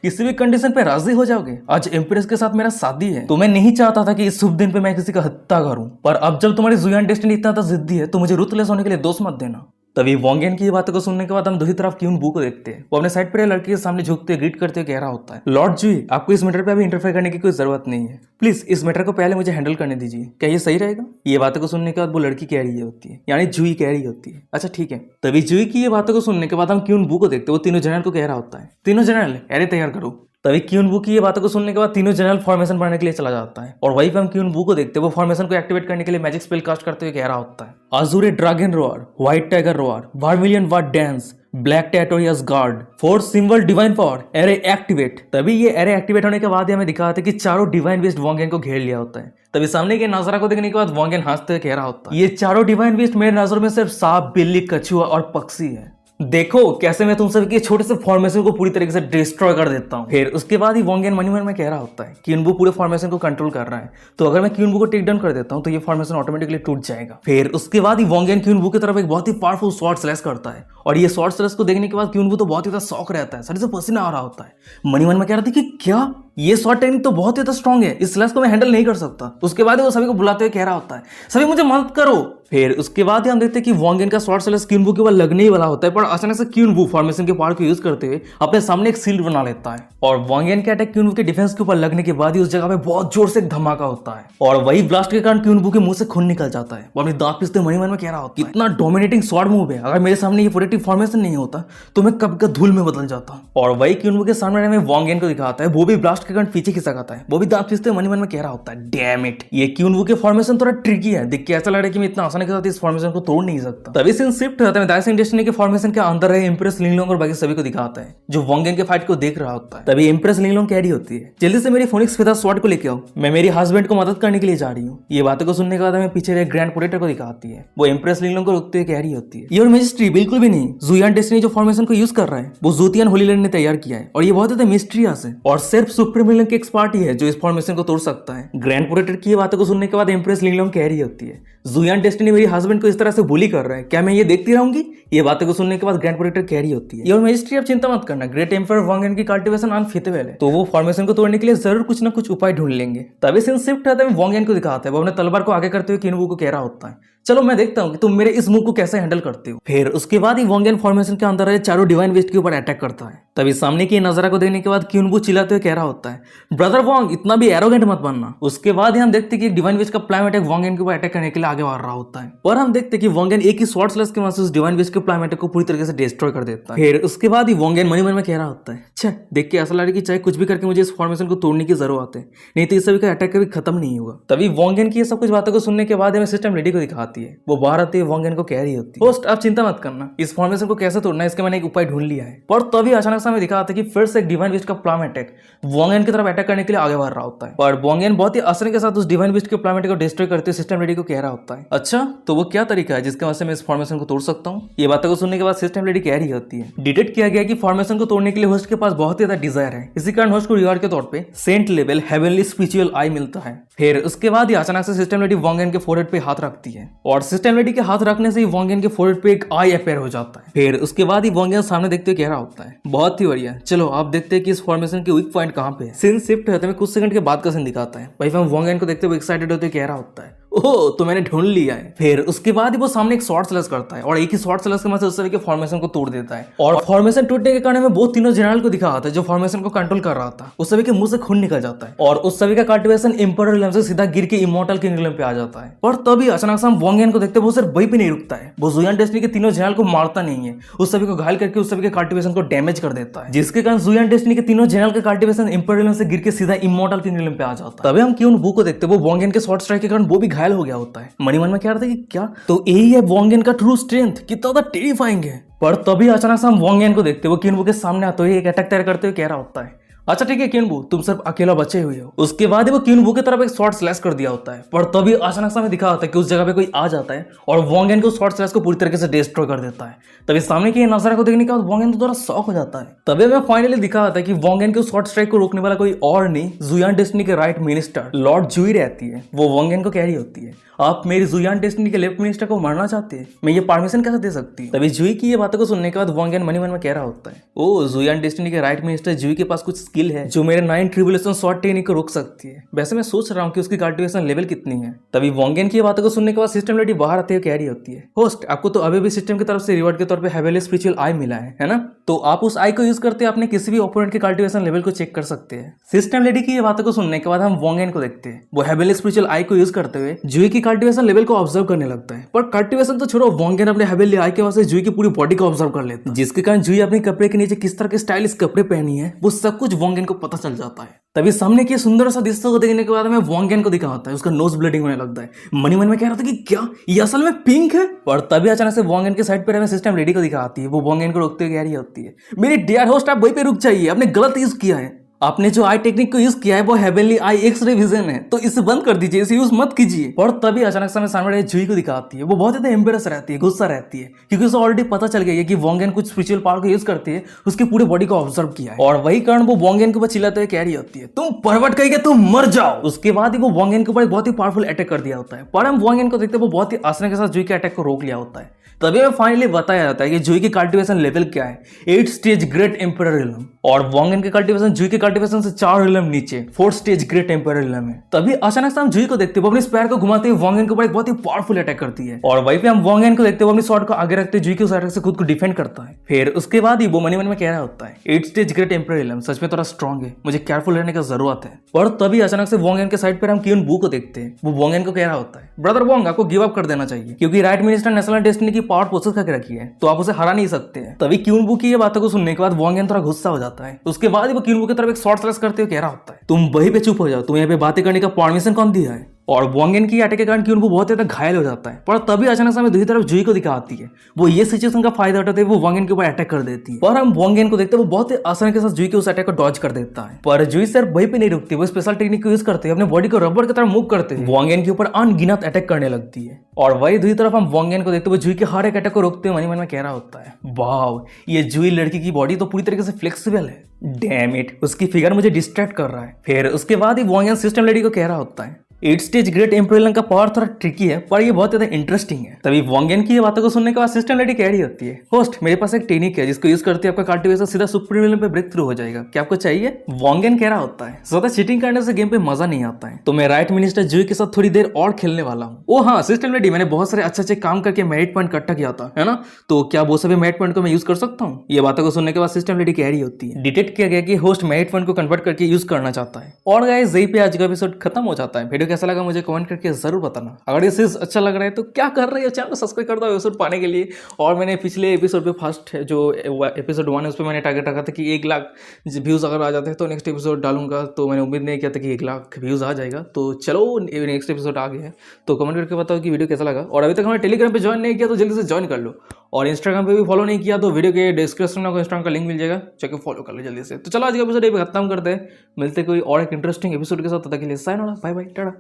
किसी भी कंडीशन पे राजी हो जाओगे, आज एम्प्रेस के साथ मेरा शादी है, तो मैं नहीं चाहता था कि इस शुभ दिन पे मैं किसी का हत्या करूं, पर अब जब तुम्हारी जुयान डेस्टिनी इतना ज्यादा जिद्दी है तो मुझे रुतलेस होने के लिए दोष मत देना। तभी वांग यन की ये बातों को सुनने के बाद हम दूसरी तरफ क्यून वू को देखते हैं, वो अपने साइड पर लड़की के सामने झुकते हुए ग्रीट करते हुए कह रहा होता है, लॉर्ड जुई, आपको इस मैटर पे अभी इंटरफेयर करने की कोई जरूरत नहीं है, प्लीज इस मैटर को पहले मुझे हैंडल करने दीजिए, क्या ये सही रहेगा? ये बातों को सुनने के बाद वो लड़की कह रही होती है, यानी जुई कह रही होती है, अच्छा ठीक है। तभी जुई की ये बातों को सुनने के बाद हम क्यून वू को देखते हैं, वो तीनों जनरल को कह रहा होता है, तीनों जनरल अरे तैयार करो। तभी क्यून वू की ये बातों को सुनने के बाद तीनों जनरल फॉर्मेशन बनाने के लिए चला जाता है और वहीं पे हम क्यून वू को देखते हैं, वो फॉर्मेशन को एक्टिवेट करने के लिए मैजिक स्पेल कास्ट करते हुए कह रहा होता है, azure dragon roar, white tiger roar, vermilion vat dance, black tortoise guard, fourth symbol divine power, array activate. तभी ये एरे एक्टिवेट होने के बाद हमें दिखाते कि चारों डिवाइन बेस्ड वांग यन को घेर लिया होता है। तभी सामने के नजारा को देखने के बाद वांग यन हंसते हुए कह रहा होता है, ये चारों डिवाइन बेस्ड मेरे नजर में सिर्फ सांप, बिल्ली, कछुआ और पक्षी है, देखो कैसे मैं तुम सभी के छोटे से फॉर्मेशन को पूरी तरीके से डिस्ट्रॉय कर देता हूँ। फिर उसके बाद ही वांग यन मन में कह रहा होता है, क्यून वू पूरे फॉर्मेशन को कंट्रोल कर रहा है, तो अगर मैं क्यून वू को टेक डाउन कर देता हूँ तो ये फॉर्मेशन ऑटोमेटिकली टूट जाएगा। फिर उसके बाद ही वांग यन क्यून वू की तरफ एक बहुत ही पावरफुल शॉट स्लैश करता है और ये शॉट स्लैश को देखने के बाद क्यून वू तो बहुत ही ज्यादा शौक रहता है, शरीर से पसीना आ रहा होता है। मन में कह रहा था कि क्या ये शॉर्ट टेक्निक तो बहुत ही ज्यादा स्ट्रॉन्ग है, इस स्लैश को मैं हैंडल नहीं कर सकता। उसके बाद वो सभी को बुलाते हुए कह रहा होता है, सभी मुझे मदद करो। फिर उसके बाद ही हम देखते हैं कि वांग यन का शॉर्ट स्लैश क्यून वू के ऊपर लगने ही वाला होता है, पर अचानक से क्यून वू फॉर्मेशन के पावर को यूज करते हुए अपने सामने एक सील्ड बना लेता है और वांग यन के अटैक क्यून वू के डिफेंस के ऊपर लगने के बाद ही उस जगह पे बहुत जोर से एक धमाका होता है और वही ब्लास्ट के कारण क्यून वू के मुंह से खून निकल जाता है। वो अपनी दांत पीसते मन में कह रहा होता है, कितना डोमिनेटिंग शॉर्ट मूव है, अगर मेरे सामने ये प्रोटेक्टिव फॉर्मेशन नहीं होता तो मैं कब का धूल में बदल जाता। और वही क्यून वू के सामने हमें वांग यन को दिखाता है, वो भी ब्लास्ट के कारण पीछे खिसक आता है, वो भी दांत पीसते मन में कह रहा होता है, डैम इट, ये क्यून वू के फॉर्मेशन थोड़ा ट्रिकी है, देख के ऐसा लग रहा है कि मैं इतना आसानी के साथ इस फॉर्मेशन को तोड़ नहीं सकता। तभी सीन शिफ्ट होता है, दाइसिंग डेस्टिनी के फॉर्मेशन के अंदर रहे इंप्रेस लिंगलोंग और बाकी सभी को दिखाता है जो वांग यन के फाइट को देख रहा होता है। तभी इंप्रेस लिंगलोंग कह रही होती है, जल्दी से मेरी फोनिक्स फेदर स्वॉर्ड को लेके आओ, मैं मेरी हस्बैंड को मदद करने के लिए जा रही हूँ। ये बातों को सुनने के बाद हमें पीछे रहे ग्रैंड प्रोटेक्टर को दिखाती है, वो इंप्रेस लिंगलोंग को रोकते हुए कह रही होती है, योर मैजेस्टी, बिल्कुल भी नहीं, जुयान डेस्टिनी जो फॉर्मेशन को यूज कर रहा है वो जूतियान होलीलैंड ने तैयार किया है और ये बहुत ज्यादा मिस्टीरियस है और सिर्फ सुप्रीम लिंगलोंग के एक्सपर्ट ही है जो इस फॉर्मेशन को तोड़ सकता है। ग्रैंड प्रोटेक्टर की बातों को सुनने के बाद इंप्रेस लिंगलोंग कह रही होती है, जुयान डेस्टिनी मेरी हस्बैंड को इस तरह से बुली कर रहा है, क्या मैं ये देखती रहूंगी? ये बातें को सुनने के बाद ग्रैंड प्रोटेक्टर कह रही होती है, योर मैजेस्टी आप चिंता मत करना, ग्रेट एम्परर वांग यन की कल्टीवेशन अनफिटेबल है, तो वो फॉर्मेशन को तोड़ने के लिए जरूर कुछ ना कुछ उपाय ढूंढ लेंगे। तभी सीन शिफ्ट होता है, वांग यन को दिखाता है, वो अपने तलवार को आगे करते हुए क्यून वू को कह रहा होता है, चलो मैं देखता हूँ कि तुम मेरे इस मूव को कैसे हैंडल करते हो। फिर उसके बाद ही वांग यन फॉर्मेशन के अंदर रहे चारों डिवाइन बेस्ट के ऊपर अटैक करता है। तभी सामने की नजारा को देखने के बाद क्यून वू चिल्लाते हुए कह रहा होता है, ब्रदर वांग इतना भी एरोगेंट मत बनना। उसके बाद ही हम देखते हैं कि एक डिवाइन बेस्ट का प्लान अटैक वांग यन के ऊपर अटैक करने के लिए आगे बढ़ रहा होता है और हम देखते हैं कि वांग यन एक ही शॉर्ट स्लैश के वजह से उस डिवाइन बेस्ट के प्लान अटैक को पूरी तरीके से डिस्ट्रॉय कर देता है। फिर उसके बाद ही वांग यन मन में कह रहा होता है, छे देख के ऐसा लग रहा है कि चाहे कुछ भी करके मुझे इस फॉर्मेशन को तोड़ने की जरूरत है, नहीं तो इस सभी का अटैक कभी खत्म नहीं होगा। तभी वांग यन की ये सब कुछ बातों को सुनने के बाद हमें सिस्टम रेडी को दिखाती है, वो बाहर आती है, वांग यन को कह रही होती है, होस्ट आप चिंता मत करना, इस फॉर्मेशन को कैसे तोड़ना है इसका मैंने एक उपाय ढूंढ लिया है। पर तभी अचानक से हमें दिखाता है कि फिर से एक डिवाइन बीस्ट का प्लान अटैक वांग यन की तरफ अटैक करने के लिए आगे बढ़ रहा होता है और वांग यन बहुत ही आसानी के साथ उस डिवाइन बीस्ट के प्लान अटैक को डिस्ट्रॉय करते हुए सिस्टम रेडी को कह रहा होता है, अच्छा तो वो क्या तरीका है जिसके वजह से मैं इस फॉर्मेशन को तोड़ सकता हूँ। ये बातों को सुनने के बाद सिस्टम रेडी कह रही होती है, डिटेक्ट किया गया कि फॉर्मेशन को तोड़ने के लिए होस्ट के पास बहुत ही ज्यादा डिजायर है, इसी कारण होस्ट को रिवार्ड के तौर पे सेंट लेवल हेवनली स्पिरिचुअल आई मिलता है। फिर उसके बाद ही अचानक से सिस्टम लेडी वांग यन के फोरहेड पे हाथ रखती है और सिस्टम लेडी के हाथ रखने से ही वांग यन के फोरहेड पे एक आई अपेयर हो जाता है। फिर उसके बाद ही वांग यन सामने देखते हुए कह रहा होता है, बहुत ही बढ़िया, चलो आप देखते हैं कि इस फॉर्मेशन के वीक पॉइंट कहाँ पे है। सीन शिफ्ट होते हैं, कुछ सेकंड के बाद का सीन दिखाता है। भाई हम वांग यन को देखते हुए एक्साइटेड होते कह रहा होता है, ओह तो मैंने ढूंढ लिया है। फिर उसके बाद ही वो सामने एक शॉर्ट स्लैश करता है और एक ही शॉर्ट स्लैश के मदद से उस तरह के फॉर्मेशन को तोड़ देता है और फॉर्मेशन टूटने के कारण में वो तीनों जनरल को दिखा आता है जो फॉर्मेशन को कंट्रोल कर रहा था। उस सभी के मुंह से खून निकल जाता है और उस सभी का कल्टीवेशन इंपरर रिलम से सीधा गिर के इमॉर्टल किंग रिलम पे आ जाता है। और तभी अचानक से हम वॉन्ग यान को देखते हैं वो सिर्फ वहीं पे नहीं रुकता है, वो जुयान डेस्टिनी के तीनों जनरल को मारता नहीं है, उस सभी को घायल करके उस सभी के कल्टीवेशन को डैमेज कर देता है, जिसके कारण जुयान डेस्टिनी के तीनों जनरल का कल्टीवेशन इंपरर रिलम से गिर के सीधा इमॉर्टल किंग रिलम पे आ जाता है। तभी हम क्यों वू को देखते हैं, वो वॉन्ग यान के शॉर्ट स्ट्राइक के कारण वो भी घायल हो गया होता है। मनी मन में क्या रहता है कि क्या तो यही है वॉन्ग यान का ट्रू स्ट्रेंथ, कितना ज्यादा टेरिफाइंग है। पर तभी अचानक से हम वॉन्ग यान को देखते हैं वो किनवू के सामने आते हुए एक अटैक तैयार करते हुए कह रहा होता है, अच्छा ठीक है किनवू तुम सिर्फ अकेला बचे हुए हो। उसके बाद वो किनवू की तरफ एक शॉर्ट स्लैश कर दिया होता है, पर तभी अचानक से हमें दिखा होता है कि उस जगह पे कोई आ जाता है और वॉन्ग यान को शॉर्ट स्लैश को पूरी तरीके से डिस्ट्रॉय कर देता है। तभी सामने की नजारा को देखने के बाद वॉन्ग यान तो थोड़ा शॉक हो जाता है। तभी हमें फाइनली दिखा होता है कि वॉन्ग यान के शॉर्ट स्ट्राइक को रोकने वाला कोई और नहीं, जुयान डेस्टिनी के राइट मिनिस्टर लॉर्ड जुई रहती है। वो वॉन्ग यान को कह रही होती है, आप मेरी जुयान डेस्टिनी के लेफ्ट मिनिस्टर को मारना चाहते हैं, मैं ये परमिशन कैसे दे सकती हूँ। तभी जुई की ये बातों को सुनने के बाद वॉन्ग यान मनी मन में कह रहा होता है, ओ जुयान डेस्टिनी के राइट मिनिस्टर जुई के पास कुछ स्किल है जो मेरे 9 ट्रिब्यूलेशन शॉर्ट टेक्निक को रोक सकती है। वैसे मैं सोच रहा हूँ कि उसकी कल्टीवेशन लेवल कितनी है। तभी वॉन्ग यान की बातों को सुनने के बाद सिस्टम लेडी बाहर आते हुए कह रही होती है, होस्ट आपको तो अभी भी सिस्टम की तरफ से रिवॉर्ड के तौर पे हेवेली स्पिरिचुअल आई मिला है ना, तो आप उस आई को यूज करते अपने किसी भी ओपोनेंट के कल्टीवेशन लेवल को चेक कर सकते हैं। सिस्टम लेडी की ये बातों को सुनने के बाद हम वॉन्ग यान को देखते हैं, वो हेवेली स्पिरिचुअल आई को यूज करते हुए जुई की कल्टीवेशन लेवल को ऑब्जर्व करने लगता है। पर कल्टीवेशन तो छोड़ो, वॉन्ग यान अपने हेवेली आई के वजह से जुई की पूरी बॉडी को ऑब्जर्व कर लेता है, जिसके कारण जुई अपने कपड़े के नीचे किस तरह के स्टाइलिश कपड़े पहनी है वो सब कुछ वॉन्ग यान को पता चल जाता है। तभी सामने के सुंदर सा दृश्य को देखने के बाद हमें वॉन्ग यान को दिखा होता है, उसका नोज ब्लीडिंग होने लगता है। मनी मन में कह रहा था कि क्या ये असल में पिंक है। और तभी अचानक से वॉन्ग यान के साइड पर हमें सिस्टम लेडी को दिखा आती है, वो वॉन्ग यान को रोकते हुए कह रही होती है, मेरी डियर होस्ट आप वहीं पे रुक जाइए, आपने गलत यूज किया है, आपने जो आई टेक्निक को यूज किया है वो हेवनली आई एक्स-रे विजन है, तो इसे बंद कर दीजिए, इसे यूज मत कीजिए। और तभी अचानक से सामने जुई को दिखाती है, वो बहुत ज्यादा एम्बेरस रहती है, गुस्सा रहती है, क्योंकि उसे ऑलरेडी पता चल गया है कि वॉन्ग यान कुछ स्पिरिचुअल पावर को यूज करती है, उसकी पूरी बॉडी को ऑब्जर्व किया है और वही कारण वो वॉन्ग यान के ऊपर चिल्लाते हुए कह रही होती है, तुम परवट कहेंगे तुम मर जाओ। उसके बाद ही वो वॉन्ग यान के ऊपर बहुत ही पावरफुल अटैक कर दिया होता है, पर हम वॉन्ग यान को देखते वो बहुत ही आसानी के साथ जुई के अटैक को रोक लिया होता है। तभी हमें फाइनली बताया जाता है कि जुई की कल्टीवेशन लेवल क्या है, 8 स्टेज ग्रेट एम्परर रिलम, और वॉन्ग यान की कल्टीवेशन जुई की कल्टीवेशन से 4 रिलम नीचे 4 स्टेज ग्रेट एम्परर रिलम है। तभी अचानक से हम जुई को देखते हैं वो अपने स्पैर को घुमाते हुए वॉन्ग यान के ऊपर एक बहुत ही पावरफुल अटैक करती है, और वहीं पे हम वॉन्ग यान को देखते हुए अपनी शॉट को आगे रखते जुई के उस अटैक से खुद को डिफेंड करता है। फिर उसके बाद ही वो मनी मन में कह रहा होता है, 8 स्टेज ग्रेट एम्परर रिलम सच में थोड़ा स्ट्रॉन्ग है, मुझे केयरफुल रहने की जरूरत है। और तभी अचानक से वॉन्ग यान के साइड पर हम क्यून वू को देखते हैं, वो वॉन्ग यान को कह रहा होता है, ब्रदर वॉन्ग आपको गिव अप कर देना चाहिए, क्योंकि राइट मिनिस्टर नेशनल डेस्टिनी की पावर पोसेस करके रखी है, तो आप उसे हरा नहीं सकते हैं। तभी क्यून वू की ये बातों को सुनने के बाद वॉन्ग यान थोड़ा गुस्सा हो जाता है। उसके बाद वो क्यून वू की तरफ एक शॉर्ट स्लैश करते हुए कह रहा होता है, तुम वहीं पे चुप हो जाओ, तुम्हें यहाँ पे बातें करने का परमिशन कौन दिया है। और वॉन्ग यान की अटैक के कारण क्यून वू बहुत ज्यादा घायल हो जाता है, पर तभी अचानक से हमें दूसरी तरफ जुई को दिखा आती है, वो ये सिचुएशन का फायदा उठाते हुए वो वॉन्ग यान के ऊपर अटैक कर देती है, और हम वॉन्ग यान को देखते हैं वो बहुत ही आसानी के साथ जुई के उस अटैक को डॉज कर देता है। पर जुई सिर्फ वहीं पे नहीं रुकती, वो स्पेशल टेक्निक को यूज करते हैं, अपने बॉडी को रबर की तरह मूव करते हैं, वॉन्ग यान के ऊपर अनगिनत अटैक करने लगती है। और वही दूसरी तरफ हम वॉन्ग यान को देखते हुए जुई के हर एक अटैक को रोकते हुए मन में कह रहा होता है, वाव ये जुई लड़की की बॉडी तो पूरी तरीके से फ्लेक्सिबल है, डैम इट उसकी फिगर मुझे डिस्ट्रैक्ट कर रहा है। फिर उसके बाद ही वॉन्ग यान सिस्टम लेडी को कह रहा होता है, 8 स्टेज ग्रेट एम्परर का पावर थोड़ा ट्रिकी है, पर ये बहुत ज्यादा इंटरेस्टिंग है। तभी वॉन्ग यान की ये बातों को सुनने के बाद सिस्टम लेडी कह रही होती है, होस्ट मेरे पास एक टेक्निक है जिसको यूज करते आपका कल्टीवेशन सीधा सुपर लेवल पे ब्रेक थ्रू हो जाएगा, क्या आपको चाहिए। वॉन्ग यान कह रहा होता है, ज्यादा चीटिंग करने से गेम पे मजा नहीं आता है, तो मैं राइट मिनिस्टर जुई के साथ थोड़ी देर और खेलने वाला हूँ। ओ हाँ सिस्टम लेडी, मैंने बहुत सारे अच्छे काम करके मेरिट पॉइंट इकट्ठा किया था, है ना, तो क्या वो सभी मेरिट पॉइंट को मैं यूज कर सकता हूँ। ये बातों को सुनने के बाद सिस्टम लेडी कह रही होती है, डिटेक्ट किया गया कि होस्ट मेरिट पॉइंट को कन्वर्ट करके यूज करना चाहता है। और गाइस यहीं पे आज का एपिसोड खत्म हो जाता है। वीडियो कैसा लगा मुझे कमेंट करके जरूर बताना। अगर ये चीज अच्छा लग रहा है तो क्या कर रहे हो, चैनल को सब्सक्राइब कर दो एपिसोड पाने के लिए। और मैंने पिछले एपिसोड पे फर्स्ट जो एपिसोड 1 है उस पर मैंने टारगेट रखा था कि 1 लाख व्यूज अगर आ जाते हैं तो नेक्स्ट एपिसोड डालूंगा, तो मैंने उम्मीद नहीं किया था कि 1 लाख व्यूज आ जाएगा। तो चलो नेक्स्ट एपिसोड आ गया है, तो कमेंट करके बताओ कि वीडियो कैसा लगा। और अभी तक हमें टेलीग्राम पे ज्वाइन नहीं किया तो जल्दी से ज्वाइन कर लो, और इंस्टाग्राम पे भी फॉलो नहीं किया तो वीडियो के डिस्क्रिप्शन में इंस्टाग्राम का लिंक मिल जाएगा, चेक फॉलो कर लो जल्दी से। तो चलो आज का एपिसोड खत्म करते हैं, मिलते कोई और एक इंटरेस्टिंग एपिसोड के साथ, तब तक के लिए साइन, बाय बाय, टाटा।